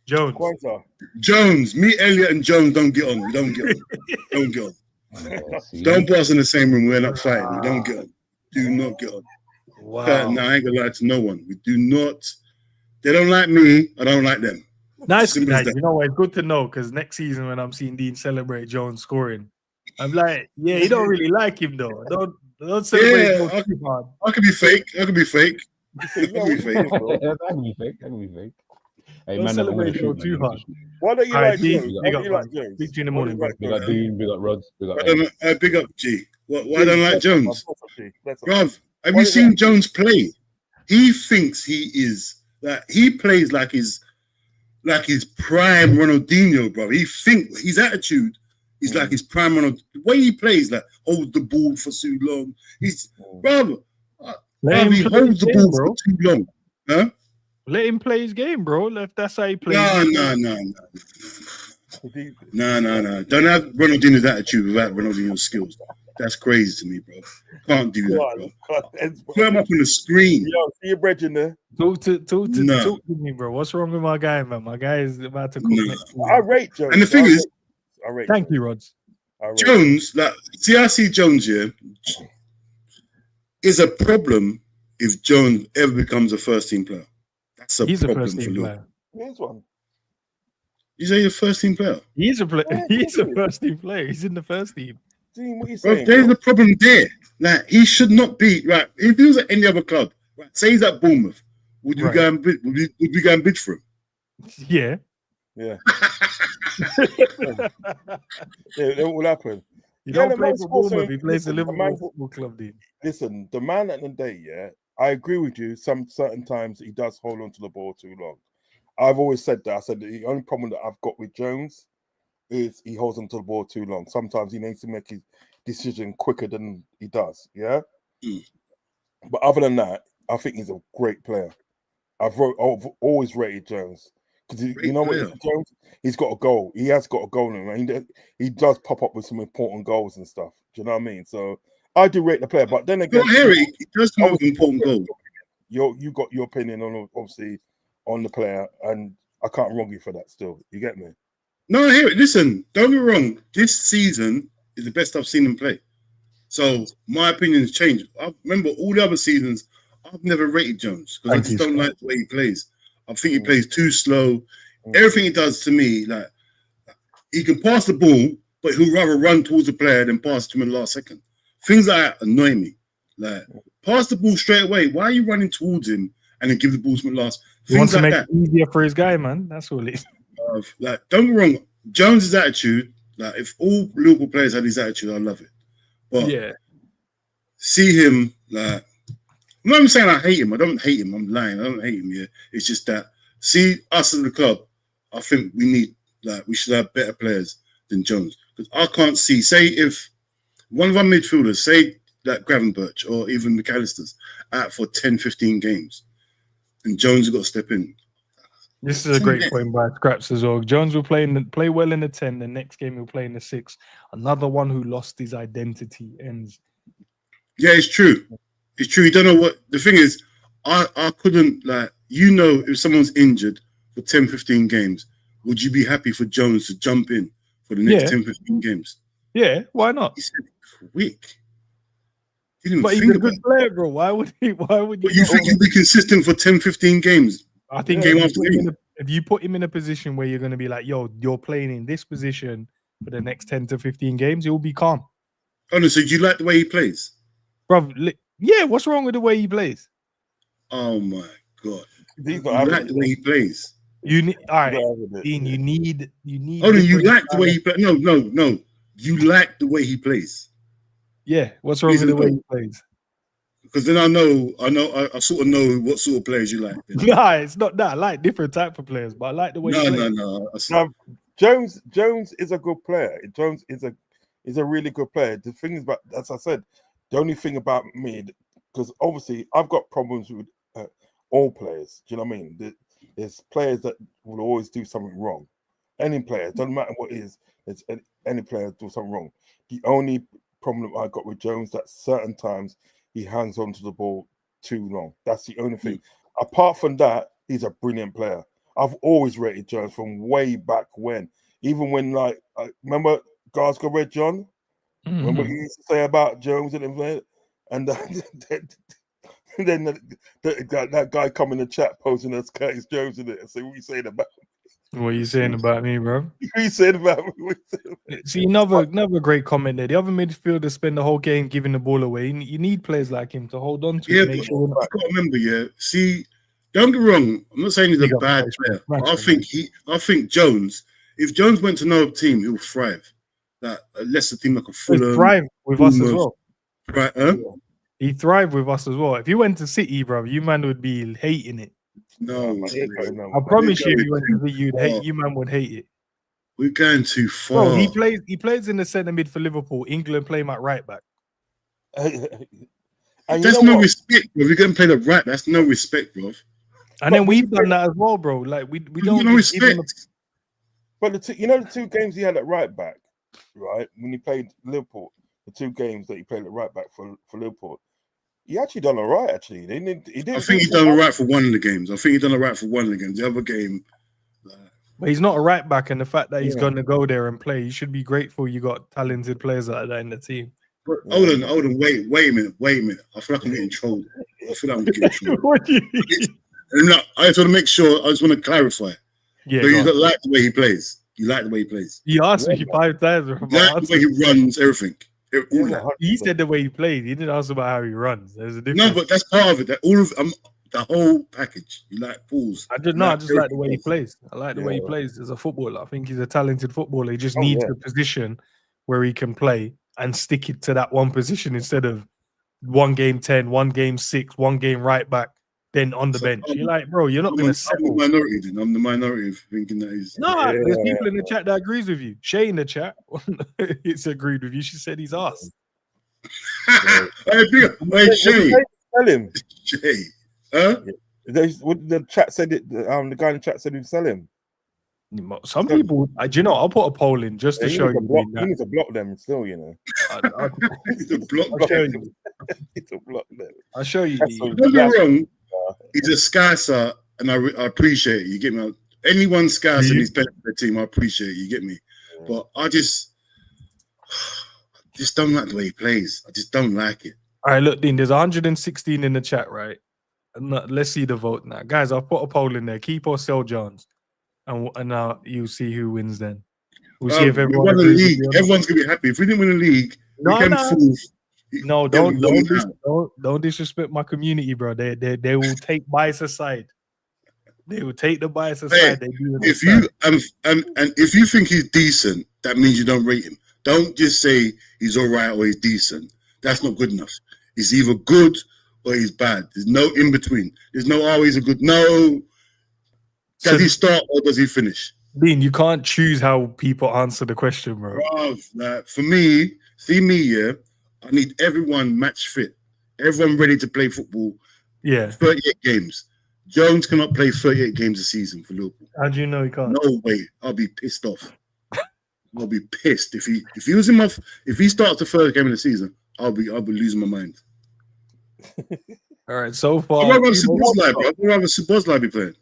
Jones. Quansah. Jones. Me, Elliott, and Jones don't get on. We don't get on. Don't get on. Yeah, see? Don't put us in the same room. We're not fighting. We don't get on. Do not get on. Wow. No, I ain't gonna lie to no one. We do not. They don't like me. I don't like them. Nice. Simple as that. You know what? It's good to know because next season when I'm seeing Dean celebrate Jones scoring, I'm like, yeah, he don't really like him though. Don't celebrate Jones too hard. I could be fake. I could be fake. Yeah, I could be fake. That can be fake. That can be fake. Hey, Don't man, never want celebrate to Joe shoot, too man. hard. Why don't you All right, like D, Jones? big Why up, don't you man. like Jones? Speak to you in the Why do morning, you like Big up Dean, big up Rods, big up. Big up G. Why Jones? don't I like Jones? Bless up. Bruv, have Why you do you seen like Jones play? He thinks he is like he plays like his prime Ronaldinho, bro. He thinks his attitude is like his prime Ronaldinho. The way he plays, like hold the ball for too long. He's brother. Let him He play holds his the game, ball bro. for too long. Huh? Let him play his game, bro. If that's how he plays. No. Don't have Ronaldinho's attitude without Ronaldinho's skills. That's crazy to me, bro. Can't do that, bro. Put him up on the screen. Yo, see your bridge in there. Talk to me, bro. What's wrong with my guy, man? My guy is about to cook next season. I rate Jones. And the thing is, I rate Thank you, Rods. Jones, like, I see Jones here, is a problem if Jones ever becomes a first team player. That's He's a problem first for team Liverpool. player. Here's one. You say he's a first team player? He's a Yeah, he's a first team player. He's in the first team. Dean, what are you Bro, saying? there's a problem there. Like, he should not be, right? If he was at any other club, right, say he's at Bournemouth, would we go and bid, would we go and bid for him? Yeah. Yeah. It will happen. You Yeah, don't the play man's for also- Bournemouth. He plays the listen, the Liverpool man's- Football Club, dude. Listen, the man at the day, yeah, I agree with you. Some certain times he does hold on to the ball too long. I've always said that. I said the only problem that I've got with Jones is he holds on to the ball too long. Sometimes he needs to make his decision quicker than he does. Yeah. But other than that, I think he's a great player. I've always rated Jones because you know what, Jones, he's got a goal. He has got a goal in him. He does pop up with some important goals and stuff. Do you know what I mean? So I do rate the player, but then again, he does come with important goals. You got your opinion on obviously on the player, and I can't wrong you for that. Still, you get me? No, I hear it. Listen, don't get me wrong. This season is the best I've seen him play. So my opinion has changed. I remember all the other seasons, I've never rated Jones because I just don't like the way he plays. I think he plays too slow. Everything he does to me, like he can pass the ball, but he'll rather run towards the player than pass to him in the last second. Things like that annoy me. Like, pass the ball straight away. Why are you running towards him and then give the ball to him last? He wants to like make it easier for his guy, man. That's all it is. Like, don't get me wrong, Jones's attitude, like if all Liverpool players had his attitude, I love it. But yeah, see him, like, I'm not even saying I hate him. I don't hate him. I'm lying. I don't hate him. Yeah, it's just that see us as the club. I think we should have better players than Jones because I can't see. Say if one of our midfielders, say like Gravenberch or even McAllister's, out for 10, 15 games, and Jones has got to step in. this is a great point by Scraps as well. Jones will play well in the 10. The next game he'll play in the 6. Another one who lost his identity ends. Yeah, it's true. It's true. You don't know what the thing is. I couldn't if someone's injured for 10, 15 games, would you be happy for Jones to jump in for the next 10, 15 games? Yeah, why not? He said quick. He didn't But he's think a good player, bro. Why would he? Why would you think he'll be consistent for 10, 15 games? I think game after game. If you put him in a position where you're going to be like, yo, you're playing in this position for the next 10 to 15 games, he'll be calm. Honestly, do you like the way he plays? Bro, yeah, what's wrong with the way he plays? Oh my God. You like the way he plays. You need, all right, Dean, you need. Oh, no, you like the way he plays. No. You like the way he plays. Yeah, what's wrong with the way he plays? Because then I sort of know what sort of players you like. Nah, it's not that. I like different type of players, but I like the way he plays. No. Jones is a good player. Jones is a really good player. The thing is about, as I said, the only thing about me, because obviously I've got problems with all players. Do you know what I mean? There's players that will always do something wrong. Any player, doesn't matter what it is, there's any player do something wrong. The only problem I got with Jones that certain times he hangs on to the ball too long. That's the only thing. Apart from that, he's a brilliant player. I've always rated Jones from way back when. Even when, like, remember Glasgow Red John? Remember what he used to say about Jones and then that guy come in the chat posing as Curtis Jones in it and say, "What are you saying about me?" What are you saying about me, bro? What are you saying about me? See, another great comment there. The other midfielders spend the whole game giving the ball away. You need players like him to hold on to it. Make sure I can't remember. See, don't get me wrong. I'm not saying he's a bad player. I think Jones. If Jones went to another team, he would thrive. That a lesser team like a Fulham. He thrive with us as well. Right? Huh? He thrived with us as well. If you went to City, bro, you man would be hating it. No, I promise you, if you went to City, you'd hate. You man would hate it. We're going too far. Bro, he plays in the centre mid for Liverpool. England play him at right back. There's no respect, bro. If you're going to play the right, that's no respect, bro. And then we've done that as well, bro. Like we don't no respect. But the two games he had at right back, right? When he played Liverpool, the 2 games that he played at right back for Liverpool, he actually done all right. Actually, he did. I think he done all right for one of the games. The other game. But he's not a right back, and the fact that he's going to go there and play, you should be grateful you got talented players like that in the team. Hold on, wait a minute. I feel like I'm getting trolled. What do you mean? No, I just want to make sure. I just want to clarify. Yeah, so you don't like the way he plays. You like the way he plays. He asked me 5 times. You like the way he runs, everything. He said the way he plays. He didn't ask about how he runs. There's a difference. No, but that's part of it. That all of the whole package. You like pools. I just like the way he plays. I like the way he plays as a footballer. I think he's a talented footballer. He just needs a position where he can play and stick it to that one position instead of 1 game 10, 1 game 6, 1 game right back, then on the bench. You're like, bro, you're not going to settle. I'm the minority of thinking that he's. No, there's people in the chat that agrees with you. Shay in the chat, it's agreed with you. She said he's asked. Hey, Shay. Tell him. Shay. Huh? The chat said it. The guy in the chat said he'd sell him. Some people, do you know? I'll put a poll in just to show you. You need to block them still, you know. I'll show you. I'll show you. Don't get wrong. He's a scouser, and I appreciate it. You get me? Anyone scouts and he's playing for the team, I appreciate it. You get me? But I just don't like the way he plays. I just don't like it. All right, look, Dean, there's 116 in the chat, right? Let's see the vote now. Guys, I'll put a poll in there. Keep or sell Jones. And now you'll see who wins then. We'll see if everyone won the league. Everyone's going to be happy. If we didn't win the league, don't disrespect my community, bro. They will take bias aside. They will take the bias aside. If you think he's decent, that means you don't rate him. Don't just say he's all right or he's decent. That's not good enough. He's either good or he's bad. There's no in between. There's no he's a good. No. Does he start or does he finish? Dean, you can't choose how people answer the question, bro. For me, I need everyone match fit. Everyone ready to play football. Yeah. 38 games. Jones cannot play 38 games a season for Liverpool. How do you know he can't? No way. I'll be pissed off. I'll be pissed. If he starts the first game of the season, I'll be losing my mind. All right, so far. I'd rather Sabozlai be playing.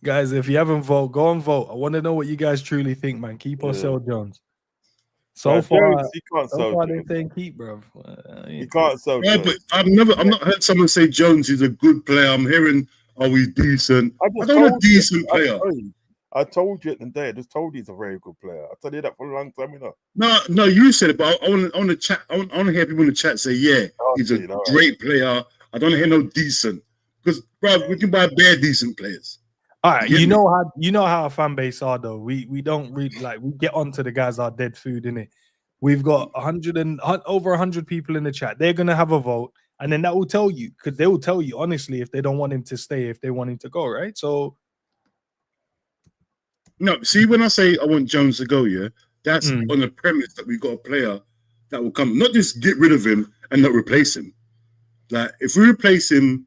Guys, if you haven't voted, go and vote. I want to know what you guys truly think, man. Keep or sell Jones. So far, they're saying keep, bro. You can't sell. Yeah, but I've not heard someone say Jones is a good player. I'm hearing, he's decent. I don't want a decent player. I told you at the day. I just told you he's a very good player. I told you that for a long time, you know. No, you said it, but I want to chat. I want to hear people in the chat say, he's a great player. I don't hear no decent because, bro, we can buy bare decent players. All right, you know how our fan base are though. We don't really we get onto the guys are dead food, innit? We've got over 100 people in the chat. They're gonna have a vote, and then that will tell you because they will tell you honestly if they don't want him to stay, if they want him to go, right? So no, see when I say I want Jones to go, that's on the premise that we got a player that will come, not just get rid of him and not replace him. Like if we replace him,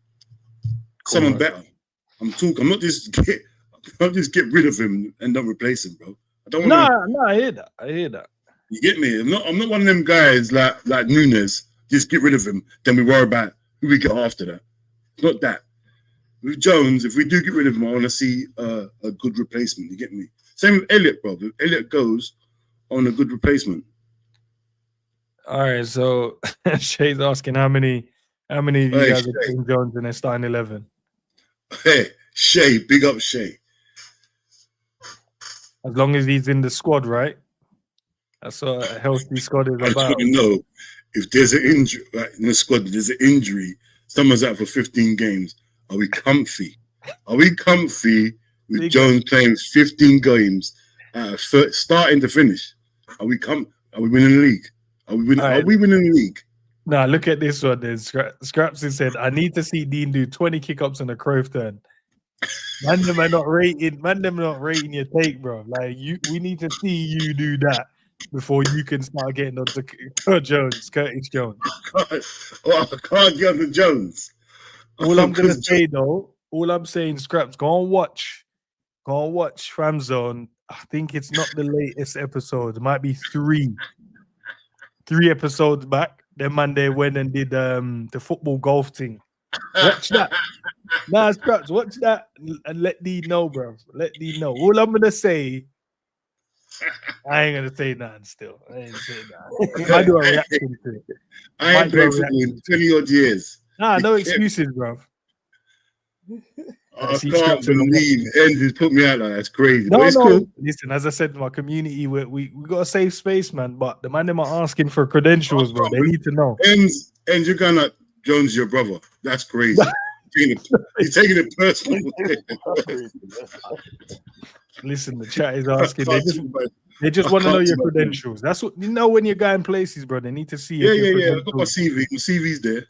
someone better. I'm not just get rid of him and don't replace him, bro. I don't want. No, I hear that. You get me? I'm not one of them guys like Nunes. Just get rid of him, then we worry about who we get after that. Not that. With Jones, if we do get rid of him, I want to see a good replacement. You get me? Same with Elliott, bro. If Elliott goes on a good replacement. All right, so Shay's asking how many of you Hey, guys are Shay. putting Jones in their starting 11? Hey, Shay, big up Shay. As long as he's in the squad, right? That's what a healthy squad is I just about. want to know if there's an injury in the squad. There's an injury. Someone's out for 15 games. Are we comfy? Are we comfy with Jones playing 15 games, starting to finish? Are we winning the league? Are we winning the league? Nah, look at this one. Then Scrapsy said, "I need to see Dean do 20 kick-ups on a Crove turn." Man, them are not rating. Man, them not rating your take, bro. Like we need to see you do that before you can start getting on to Jones, Curtis Jones. I can't get on to Jones. All I'm gonna say though, all I'm saying, Scraps, go and watch Fam Zone. I think it's not the latest episode. It might be three episodes back. Then Monday went and did the football golf thing. Watch that. Nah, Scraps, watch that and let Dee know, bro. Let Dee know. All I'm gonna say, I ain't gonna say nothing still. I ain't say nothing. I do a reaction to it. I ain't played football in 20 odd years. Nah, no excuses, bro. I can't believe Andrew's put me out like that. That's crazy. No, but it's cool. Listen, as I said, my community, we got a safe space, man. But the man them are asking for credentials, bro. They need to know. And you're gonna Jones, your brother. That's crazy. He's taking it personal. Listen, the chat is asking. They just want to know your credentials. That's what you know when you're going places, bro. They need to see. Yeah. I've got my CV. My CV's there.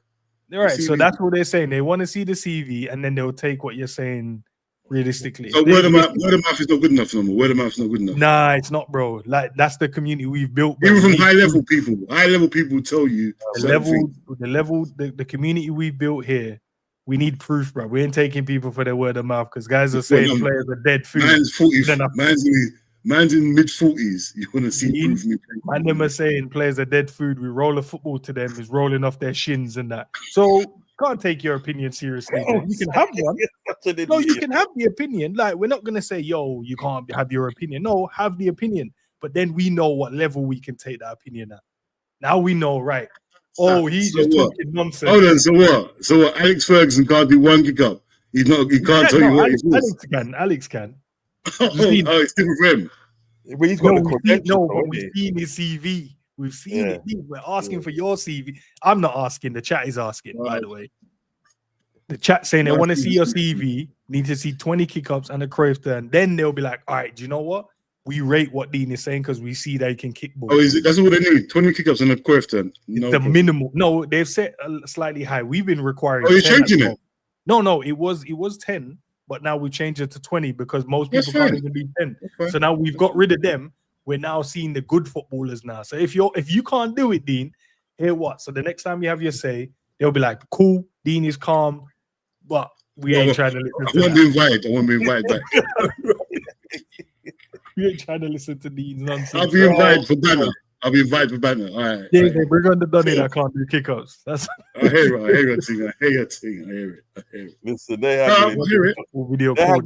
All right, so that's what they're saying. They want to see the CV, and then they'll take what you're saying realistically. So word of mouth is not good enough no more. Word of mouth is not good enough. Nah, it's not, bro. Like that's the community we've built. Even from high level people tell you the community we built here. We need proof, bro. We ain't taking people for their word of mouth because guys are saying players are dead food. Man's in mid-40s. You want to see proof? Man, them are saying players are dead food. We roll a football to them is rolling off their shins and that. So can't take your opinion seriously. You can have one. No, you can have the opinion. Like we're not gonna say, yo, you can't have your opinion. No, have the opinion. But then we know what level we can take that opinion at. Now we know, right? Oh, he's just talking nonsense. Hold on, so what? Alex Ferguson can't do one kick up. He can't tell you what it is. Alex can. It's different for him. But he's got the we've seen his CV. We've seen it. We're asking for your CV. I'm not asking. The chat is asking, by the way. The chat saying they want to see your CV, need to see 20 kick-ups and a Crave turn. Then they'll be like, all right, do you know what? We rate what Dean is saying because we see that he can kick balls. Oh, is it? That's what they need. 20 kick-ups and a Crave turn. The minimal. No, they've set slightly high. We've been requiring. Oh, you're changing it? No, it was 10, but now we changed it to 20 because most people can't even be 10. So now we've got rid of them. We're now seeing the good footballers now. So if you can't do it, Dean, hear what? So the next time you have your say, they'll be like, cool, Dean is calm, but we ain't trying to listen to I won't be invited back. We ain't trying to listen to Dean's nonsense. I'll be invited for banner. All right. Yeah, they bring on the Donny that can't do kickouts. That's I hear your thing. Listen, they have video call.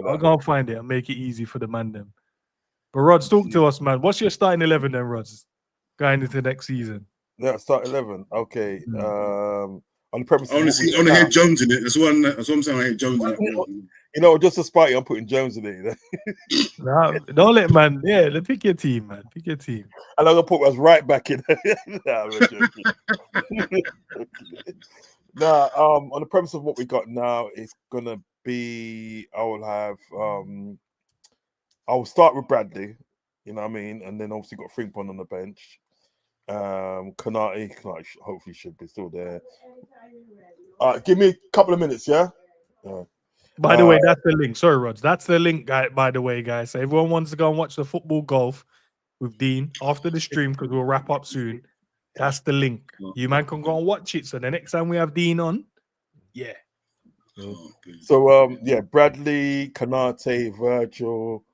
I'll go and find it and make it easy for the man them. But Rods, talk to us, man. What's your starting 11 then, Rods? Going into next season. Yeah, start 11. Okay. On the premise, I want to hear Jones in it. That's what I'm saying. I hear Jones in it. You know, just to spite you, I'm putting Jones in it. Nah, don't let man. Yeah, pick your team, man. Pick your team. And I'm gonna put us right back in. Nah, on the premise of what we got now, it's gonna be. I'll start with Bradley. You know what I mean, and then obviously got Frimpong on the bench. Konate hopefully should be still there. Give me a couple of minutes, yeah. By the way, that's the link. Sorry, Rods. That's the link, guy. By the way, guys. So everyone wants to go and watch the football golf with Dean after the stream because we'll wrap up soon. That's the link. You man can go and watch it. So the next time we have Dean on, yeah. So Bradley, Konate, Virgil,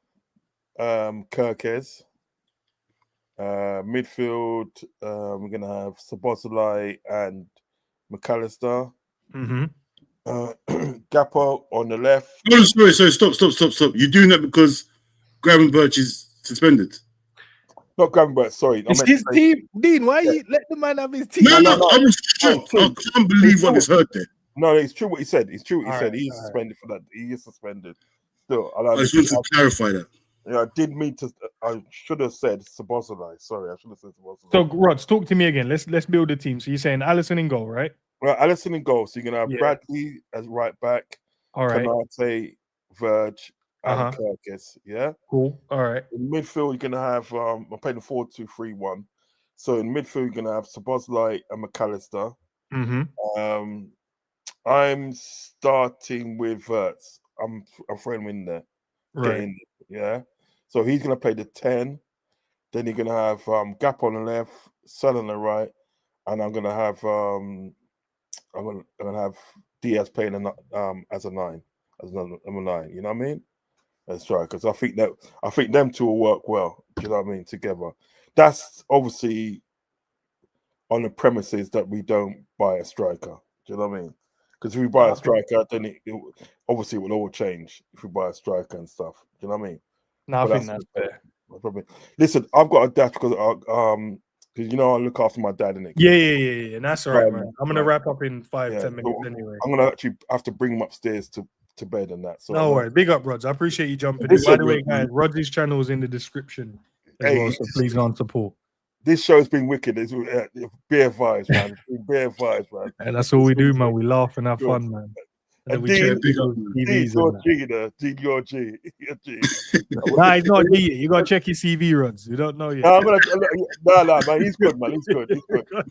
Kerkez. Midfield, we're gonna have Sabozalai and McAllister. Mm-hmm. Gappo on the left. Oh, sorry, stop. You're doing that because Gravenberch is suspended. Not Gravenberch, sorry. It's his team. Dean, why you let the man have his team? No, I was shocked. I can't believe what is heard there. No, it's true what he said. It's true what he said. He's suspended for that. He is suspended. Still, I just want to clarify that. Yeah, I did mean to. I should have said Sabozalai. Sorry, I should have said Sabozalai. So, Rods, talk to me again. Let's build a team. So you're saying Alisson in goal, right? Well, Alisson in goal. So you're gonna have Bradley as right back. All right. Konate, Verge, and Kerkez. Yeah. Cool. All right. In midfield, you're gonna have. I'm playing a 4-2-3-1. So in midfield, you're gonna have Sabozalai and McAllister. Mm-hmm. I'm starting with Wirtz. I'm throwing him in there. Right. Yeah. So he's gonna play the 10. Then you're gonna have Gap on the left, Son on the right, and I'm gonna have Diaz playing as a 9, as number 9. You know what I mean? That's right. Because I think them two will work well. Do you know what I mean? Together. That's obviously on the premises that we don't buy a striker. Do you know what I mean? Because if we buy a striker, then it obviously will all change if we buy a striker and stuff. Do you know what I mean? No, I think that's fair. Probably. Listen, I've got a dash because you know I look after my dad, innit? Yeah. And that's all right, man. I'm gonna wrap up in 5-10 minutes anyway. I'm gonna actually have to bring him upstairs to bed and that. So no worries. Big up, Rods. I appreciate you jumping in. By the way, guys, Rods' channel is in the description as well, so please go and support. This show's been wicked. It's beer vibes, man. Beer vibes, man. And that's all we do, man. We laugh and have fun, man. And we check people's TVs. Your G. Nah, he's not G. You gotta check his CV runs. You don't know yet. No, man. He's good, man. He's good.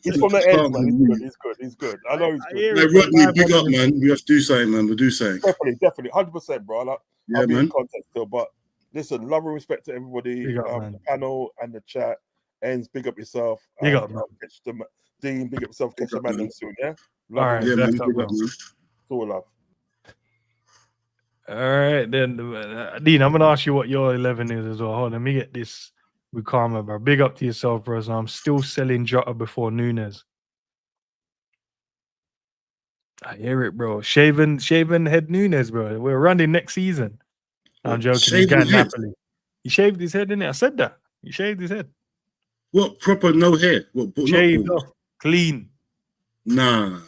He's from the end, man. He's good. I know he's good. Rodney, big up, man. We have to do something, man. We'll do something. Definitely. 100%, bro. I'll be in contact still. But listen, love and respect to everybody, the panel and the chat. Ends, big up yourself. Big up, man. Dean, big up yourself. Catch the man soon, yeah? All right, yeah, man. All love. All right, then, Dean, I'm going to ask you what your 11 is as well. Hold on, let me get this with karma, bro. Big up to yourself, bro. So I'm still selling Jota before Nunes. I hear it, bro. Shaven head Nunes, bro. We're running next season. I'm joking. He's going Napoli. He shaved his head, didn't he? I said that. He shaved his head. What, proper no hair? What, shaved off, clean. Nah.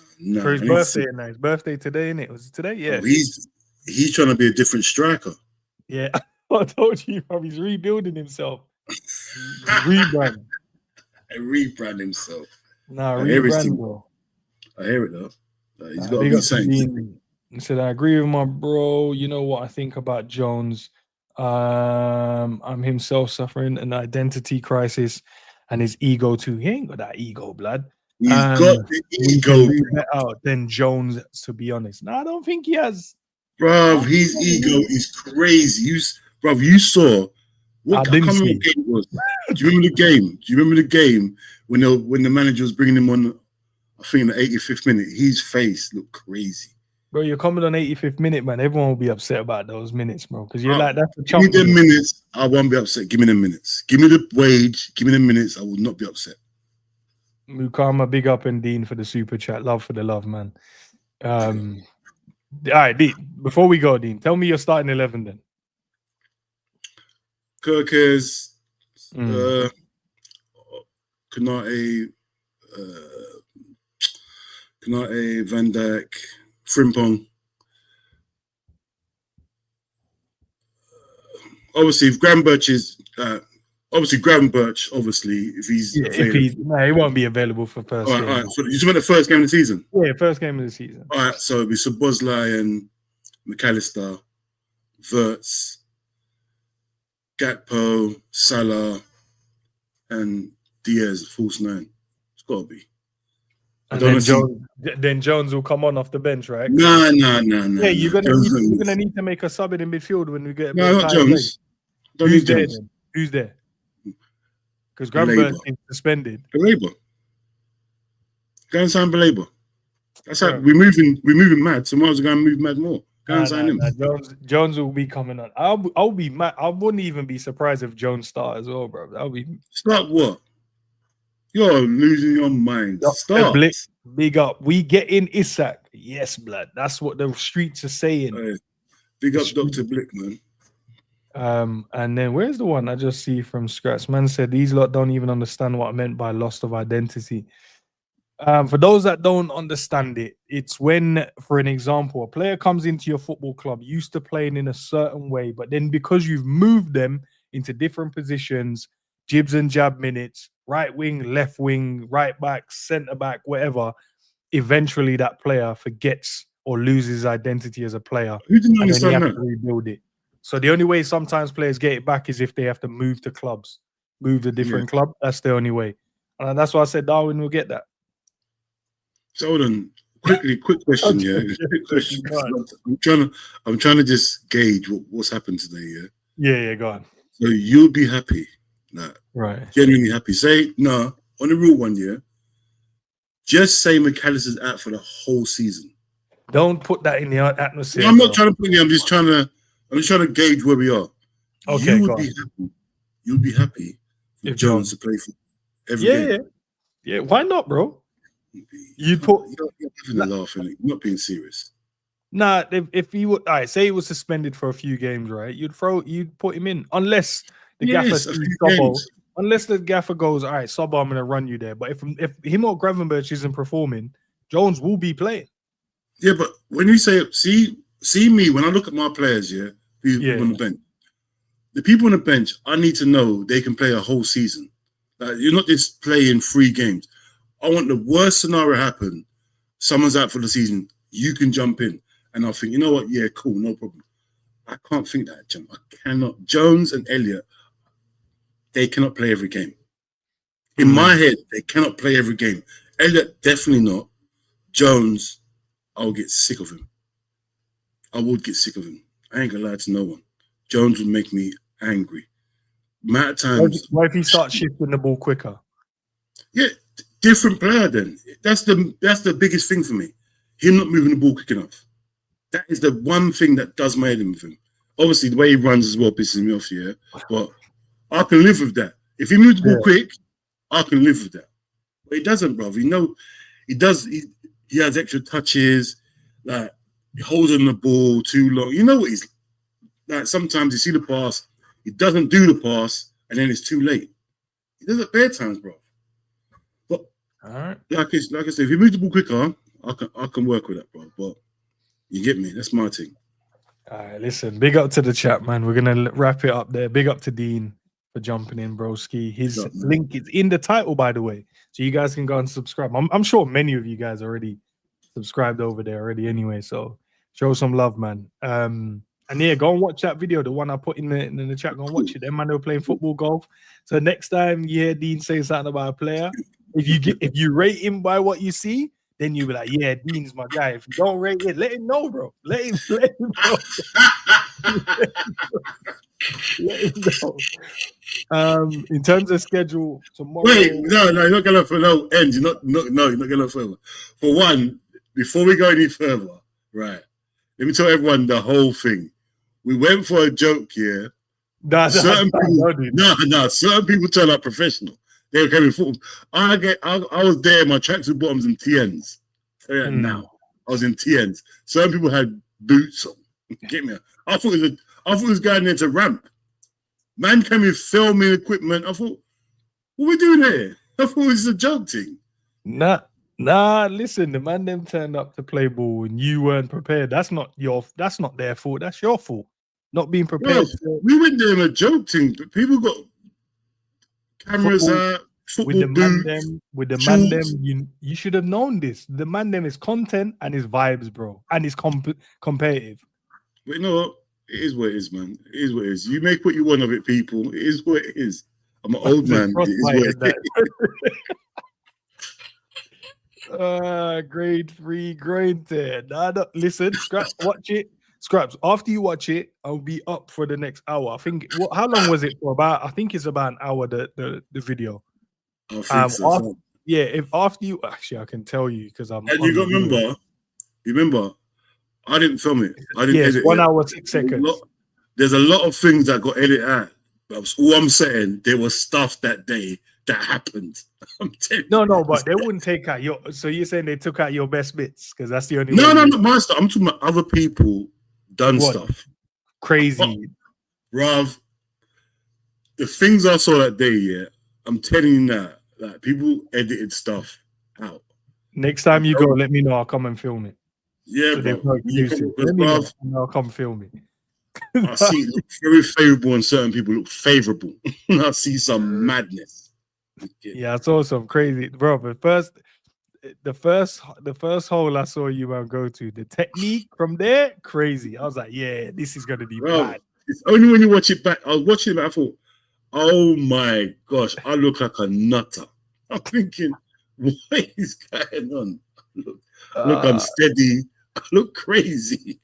For his birthday, and his birthday today, innit? Was it today? Yeah. Oh, he's trying to be a different striker. Yeah, I told you, bro. He's rebuilding himself. Rebrand himself. Nah, rebrand, bro. I hear it though. He's got to be saying. He said, I agree with my bro. You know what I think about Jones? I'm himself suffering an identity crisis and his ego too. He ain't got that ego, blood. He's got the ego. Out than Jones, to be honest. No, I don't think he has. Bro, his ego is crazy. You saw what game it was. Do you remember the game? Do you remember the game when the manager was bringing him on? I think in the 85th minute, his face looked crazy. Bro, you're coming on 85th minute, man. Everyone will be upset about those minutes, bro. Because you're like, that's a give me them minutes. I won't be upset. Give me them minutes. Give me the wage. Give me the minutes. I will not be upset. Mukama, big up and Dean for the super chat. Love for the love, man. All right, Dean, before we go, Dean, tell me your starting 11 then. Kerkez, Konate, Van Dijk, Frimpong. Obviously, if Gravenberch is if he's he won't be available for first game. All right. So you talking about the first game of the season? Yeah, first game of the season. All right, so it'll be Szoboszlai and McAllister, Wirtz, Gakpo, Salah, and Diaz, false 9. It's got to be. And then Jones will come on off the bench, right? No. Yeah, you're gonna need to make a sub in midfield when we get. No, not Jones. Who's there? Then? Who's there? Because Gravenberch is suspended. Belabor. Go and sign Belabor. That's how we're moving mad. So might as well go and move mad more. Go and sign him. Jones will be coming on. I'll be mad. I wouldn't even be surprised if Jones start as well, bro. That'll be start what? You're losing your mind. Dr. Start. Blick, big up. We get in Isak. Yes, blood. That's what the streets are saying. Big up Dr. Blick, man. And then where's the one I just see from Scratch? Man said these lot don't even understand what I meant by loss of identity. For those that don't understand it, it's when, for an example, a player comes into your football club used to playing in a certain way, but then because you've moved them into different positions, jibs and jab minutes, right wing, left wing, right back, centre back, whatever, eventually that player forgets or loses identity as a player. Who didn't and then you understand have that? to rebuild it. So the only way sometimes players get it back is if they have to move to clubs, move to different club. That's the only way. And that's why I said Darwin will get that. So hold on, quick question, yeah. Quick question. I'm trying to just gauge what's happened today, yeah. Yeah, go on. So you'll be happy, like, right? Genuinely happy. Say no on the real one, yeah. Just say McAllister's out for the whole season. Don't put that in the atmosphere. No, I'm not trying to put it. I'm just trying to gauge where we are. Okay, you would be happy. You'd be happy if Jones to play for every game. Yeah. Why not, bro? You're having a laugh, and you're not being serious. Nah, if he would, all right, say he was suspended for a few games, right? You'd put him in unless the gaffer sees Sobbo. Unless the gaffer goes, all right, Sobbo, I'm gonna run you there. But if him or Gravenberch isn't performing, Jones will be playing. Yeah, but when you say see me when I look at my players, people on the bench. The people on the bench, I need to know they can play a whole season. Like, you're not just playing 3 games. I want the worst scenario happen. Someone's out for the season. You can jump in. And I'll think, you know what? Yeah, cool, no problem. I can't think that, Jim. I cannot. Jones and Elliott, they cannot play every game. In my head, they cannot play every game. Elliott, definitely not. Jones, I'll get sick of him. I would get sick of him. I ain't gonna lie to no one. Jones would make me angry. Amount of times. What if he starts shifting the ball quicker? Yeah, different player then. That's the biggest thing for me. Him not moving the ball quick enough. That is the one thing that does my head in with him. Obviously, the way he runs as well pisses me off, yeah. But I can live with that. If he moves the ball quick, I can live with that. But he doesn't, bro. You know, he does. He has extra touches. Like, he holds on the ball too long. You know what he's like? Sometimes you see the pass, he doesn't do the pass, and then it's too late. He does it bare times, bro. But all right, like I said, if he moves the ball quicker, I can work with that, bro. But you get me? That's my thing. All right, listen. Big up to the chat, man. We're gonna wrap it up there. Big up to Dean for jumping in, broski. His link is in the title, by the way, so you guys can go and subscribe. I'm sure many of you guys already subscribed over there already, anyway. So show some love, man. And yeah, go and watch that video, the one I put in the chat. Go and watch it. Them man, they were playing football golf. So next time you hear Dean say something about a player, if you rate him by what you see, then you be like, yeah, Dean's my guy. If you don't rate it, let him know, bro. Let him know. Let him know. In terms of schedule tomorrow. Wait, no, you're not going for no end. You're not going further. For one, before we go any further, right? Let me tell everyone the whole thing. We went for a joke here. Certain people turn out professional. They were coming football. I was there in my tracksuit bottoms and TNs. Now I was in TNs. Certain people had boots on. Get me? I thought it was going there to ramp. Man came in filming equipment. I thought, what are we doing here? I thought it was a joke thing. Nah, listen, the man them turned up to play ball and you weren't prepared. That's not their fault. That's your fault. Not being prepared. Well, we went there in a joke thing, but people got cameras out, football with the man them, you should have known this. The man them is content and his vibes, bro. And it's competitive. But you know what? It is what it is, man. It is what it is. You make what you want of it, people. It is what it is. I'm an old man. It is what it is. Grade 3, grade 10. Listen, Scraps, watch it. Scraps, after you watch it, I'll be up for the next hour. I think, how long was it for? I think it's about an hour, the video. I think so. Yeah, if after you, actually, I can tell you because I'm. And you got remember, I didn't film it. I didn't edit 1 hour, 6 seconds. There's a lot of things that got edited out. But all I'm saying, there was stuff that day that happened. I'm telling No, you. no, but they wouldn't take out your. So you're saying they took out your best bits because that's the only. No, way no, not my stuff. I'm talking about other people done What? stuff. Crazy. Bruv, the things I saw that day, yeah, I'm telling you now, like people edited stuff out. Next time you go, let me know. I'll come and film it. Yeah, So bro. there's no excuses. Let me know, and I'll come film it. I see it look very favorable and certain people look favorable. I see some madness. Yeah, I saw some crazy, bro. But the first hole I saw you go to, the technique from there, crazy. I was like, yeah, this is gonna be Bro, bad. it's only when you watch it back. I was watching it back, I thought, oh my gosh, I look like a nutter. I'm thinking, what is going on? Look, I'm steady. I look crazy.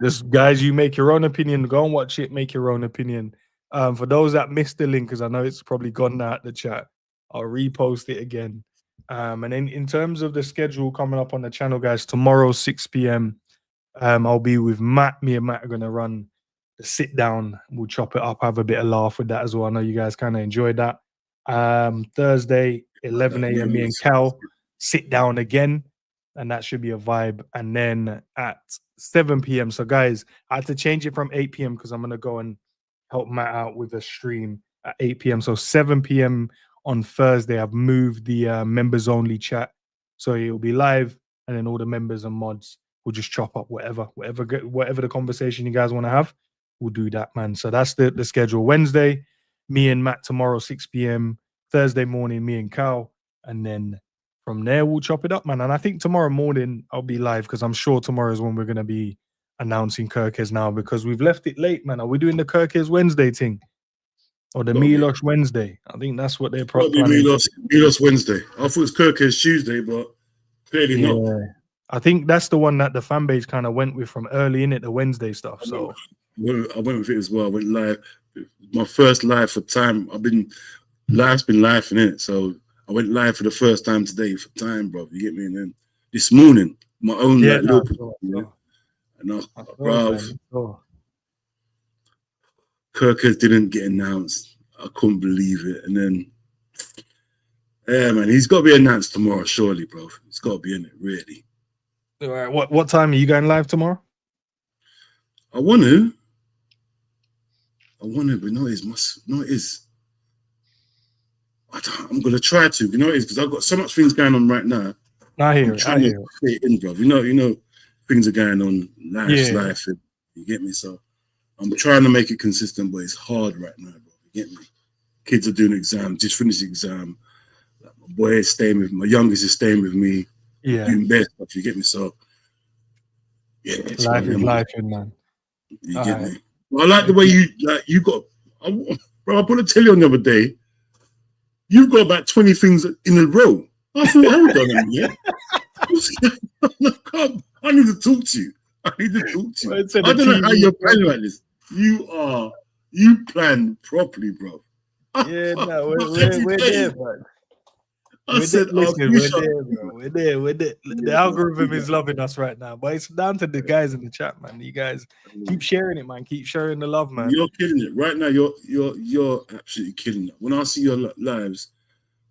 Just guys, you make your own opinion. Go and watch it. Make your own opinion. For those that missed the link, because I know it's probably gone out the chat, I'll repost it again. And then in terms of the schedule coming up on the channel, guys, tomorrow 6 p.m. I'll be with Matt. Me and Matt are gonna run the sit down. We'll chop it up, have a bit of laugh with that as well. I know you guys kind of enjoyed that. Thursday 11 a.m. Me and Cal sit down again, and that should be a vibe. And then at 7 p.m. So guys, I had to change it from 8 p.m. because I'm gonna go and help Matt out with a stream at 8 p.m. So 7 p.m. on Thursday, I've moved the members only chat, so it'll be live, and then all the members and mods will just chop up whatever the conversation you guys want to have. We'll do that, man. So that's the schedule. Wednesday, me and Matt tomorrow 6 p.m. Thursday morning, me and Cal, and then from there we'll chop it up, man. And I think tomorrow morning I'll be live because I'm sure tomorrow is when we're gonna be announcing Kerkez now because we've left it late, man. Are we doing the Kerkez Wednesday thing or the Milos Wednesday? I think that's what they're probably Milos Wednesday. I thought it was Kerkez Tuesday, but clearly not. I think that's the one that the fan base kind of went with from early in it, the Wednesday stuff. So I went with it as well. I went live. My first live for time. Life's been live in it. So I went live for the first time today for time, bro. You get me? And then this morning, my own Liverpool. And Kerkez didn't get announced. I couldn't believe it. And then, yeah, man, he's got to be announced tomorrow, surely, bro. He's got to be in it, really. All right. What time are you going live tomorrow? I want to, but no, it is. I'm going to try to. You know it is, because I've got so much things going on right now. I hear it. Fit in, bro. You know, things are going on, life. You get me? So I'm trying to make it consistent, but it's hard right now, bro. You get me? Kids are doing exams, just finished the exam. Like, my boy is staying with me. My youngest is staying with me. Yeah. Doing best stuff, you get me? So, yeah. Life is life, man. You get me? Well, I like the way you got, bro, I put a telly on the other day. You've got about 20 things in a row. I thought, hold on a minute. I need to talk to you. I don't know how you're planning like this. You plan properly, bro. Yeah, no, we're there, bro. We're there, bro. We're there. The algorithm is loving us right now, but it's down to the guys in the chat, man. You guys keep sharing it, man. Keep sharing the love, man. You're killing it right now. You're absolutely killing it. When I see your lives,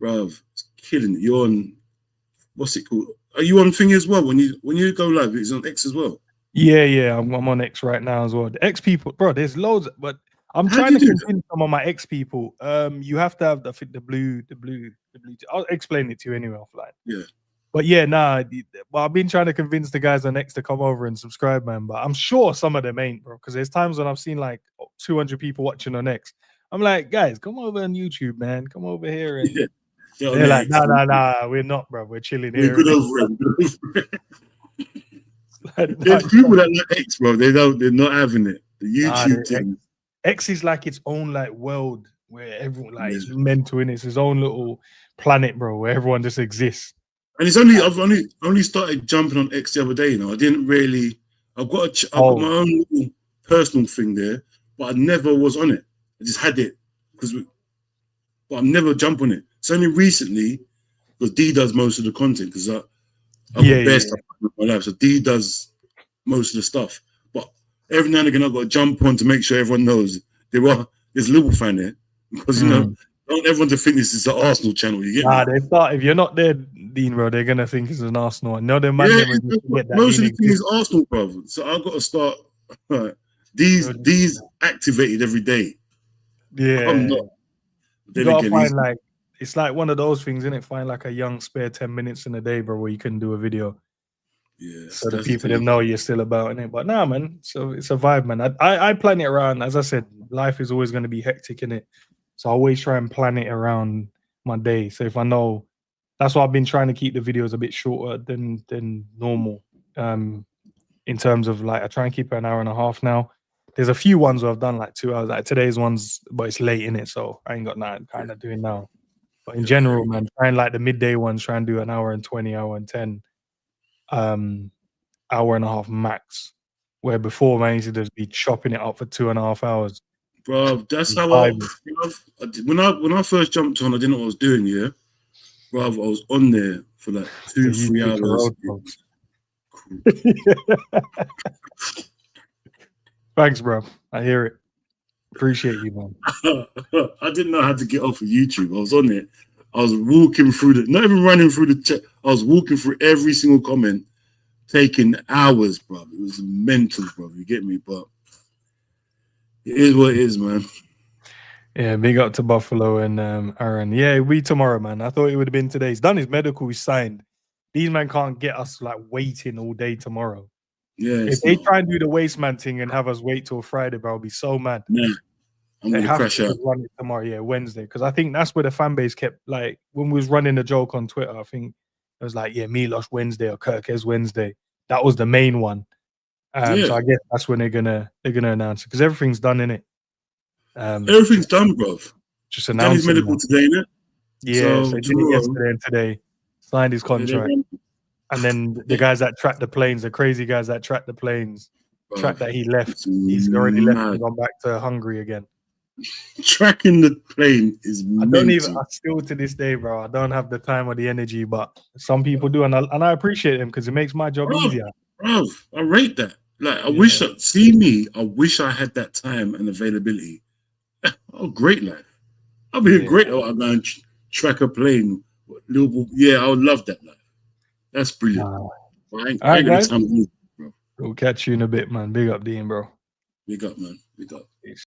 bruv, it's killing it. You're on, what's it called? Are you on thing as well? When you go live, it's on X as well. Yeah. I'm on X right now as well. The X people, bro. There's loads, but I'm trying to convince some of my X people. You have to have the blue. I'll explain it to you anyway offline. Yeah. But yeah, well, I've been trying to convince the guys on X to come over and subscribe, man. But I'm sure some of them ain't, bro. Because there's times when I've seen like 200 people watching on X. I'm like, guys, come over on YouTube, man. Come over here. And they're like, nah, we're not, bro. We're chilling here. We're good over it. There's people that like X, bro. They're not having it. The YouTube thing. X is like its own like world where everyone is mental in it. It's his own little planet, bro, where everyone just exists. And it's I've only started jumping on X the other day. I didn't really. I've got my own little personal thing there, but I never was on it. I just had it but I never jump on it. It's only recently because D does most of the content because I've got best stuff in my life. So D does most of the stuff. But every now and again I've got to jump on to make sure everyone knows there's a little fan there because I want everyone to think this is the Arsenal channel. You get Nah, me? they start. If you're not there, Dean, bro, they're gonna think it's an Arsenal. And no, the man Yeah, never forget that most of Dean the thing is exists. Arsenal, brother. So I've got to start. These activated every day. Yeah, I'm not. you Then gotta again, find like it's like one of those things, isn't it? Find like a young spare 10 minutes in a day, bro, where you can do a video. yeah, So the that's people the them know you're still about it. But nah, man. So it's a vibe, man. I plan it around. As I said, life is always going to be hectic in it. So I always try and plan it around my day. So if I know, that's why I've been trying to keep the videos a bit shorter than normal. In terms of like, I try and keep it an hour and a half now. There's a few ones where I've done like 2 hours. Like today's ones, but it's late in it, so I ain't got nothing kind of doing now. But in general, man, try and like the midday ones, try and do an hour and 20, hour and 10. Hour and a half max. Where before, man, I used to just be chopping it up for 2.5 hours. bro. That's how when I first jumped on, I didn't know what I was doing. Yeah, bro, I was on there for like 2-3 hours. Thanks, bro. I hear it. Appreciate you, man. I didn't know how to get off of YouTube. I was on it. I was walking through not even running through the chat. I was walking through every single comment, taking hours, bro. It was mental, bro. You get me? But it is what it is, man. Yeah, big up to Buffalo and Aaron. Yeah, we tomorrow, man. I thought it would have been today. He's done his medical, he's signed. These men can't get us like waiting all day tomorrow. Yeah, if they try and do the wasteman thing and have us wait till Friday, bro, I'll be so mad. Nah, I'm gonna crash out. Run it tomorrow, yeah, Wednesday, because I think that's where the fan base kept like when we was running the joke on Twitter. I think it was like, yeah, Milos Wednesday or Kerkez Wednesday. That was the main one. So I guess that's when they're gonna announce it because everything's done in it. Everything's done, bro. Just done his medical today, innit? Yeah, so he did it yesterday and today. Signed his contract. And then the guys that track the planes, the crazy guys that track the planes, track that he left. He's already left and gone back to Hungary again. Tracking the plane is I still to this day, bro, I don't have the time or the energy, but some people do. And I appreciate him because it makes my job easier. Bro, I rate that. Like, I wish I wish I had that time and availability. Oh, great life. I'll be a great I'm going to track a plane. Liverpool. Yeah, I would love that life. That's brilliant. I ain't got time to do it, bro. We'll catch you in a bit, man. Big up, Dean, bro. Big up, man. Big up. Peace.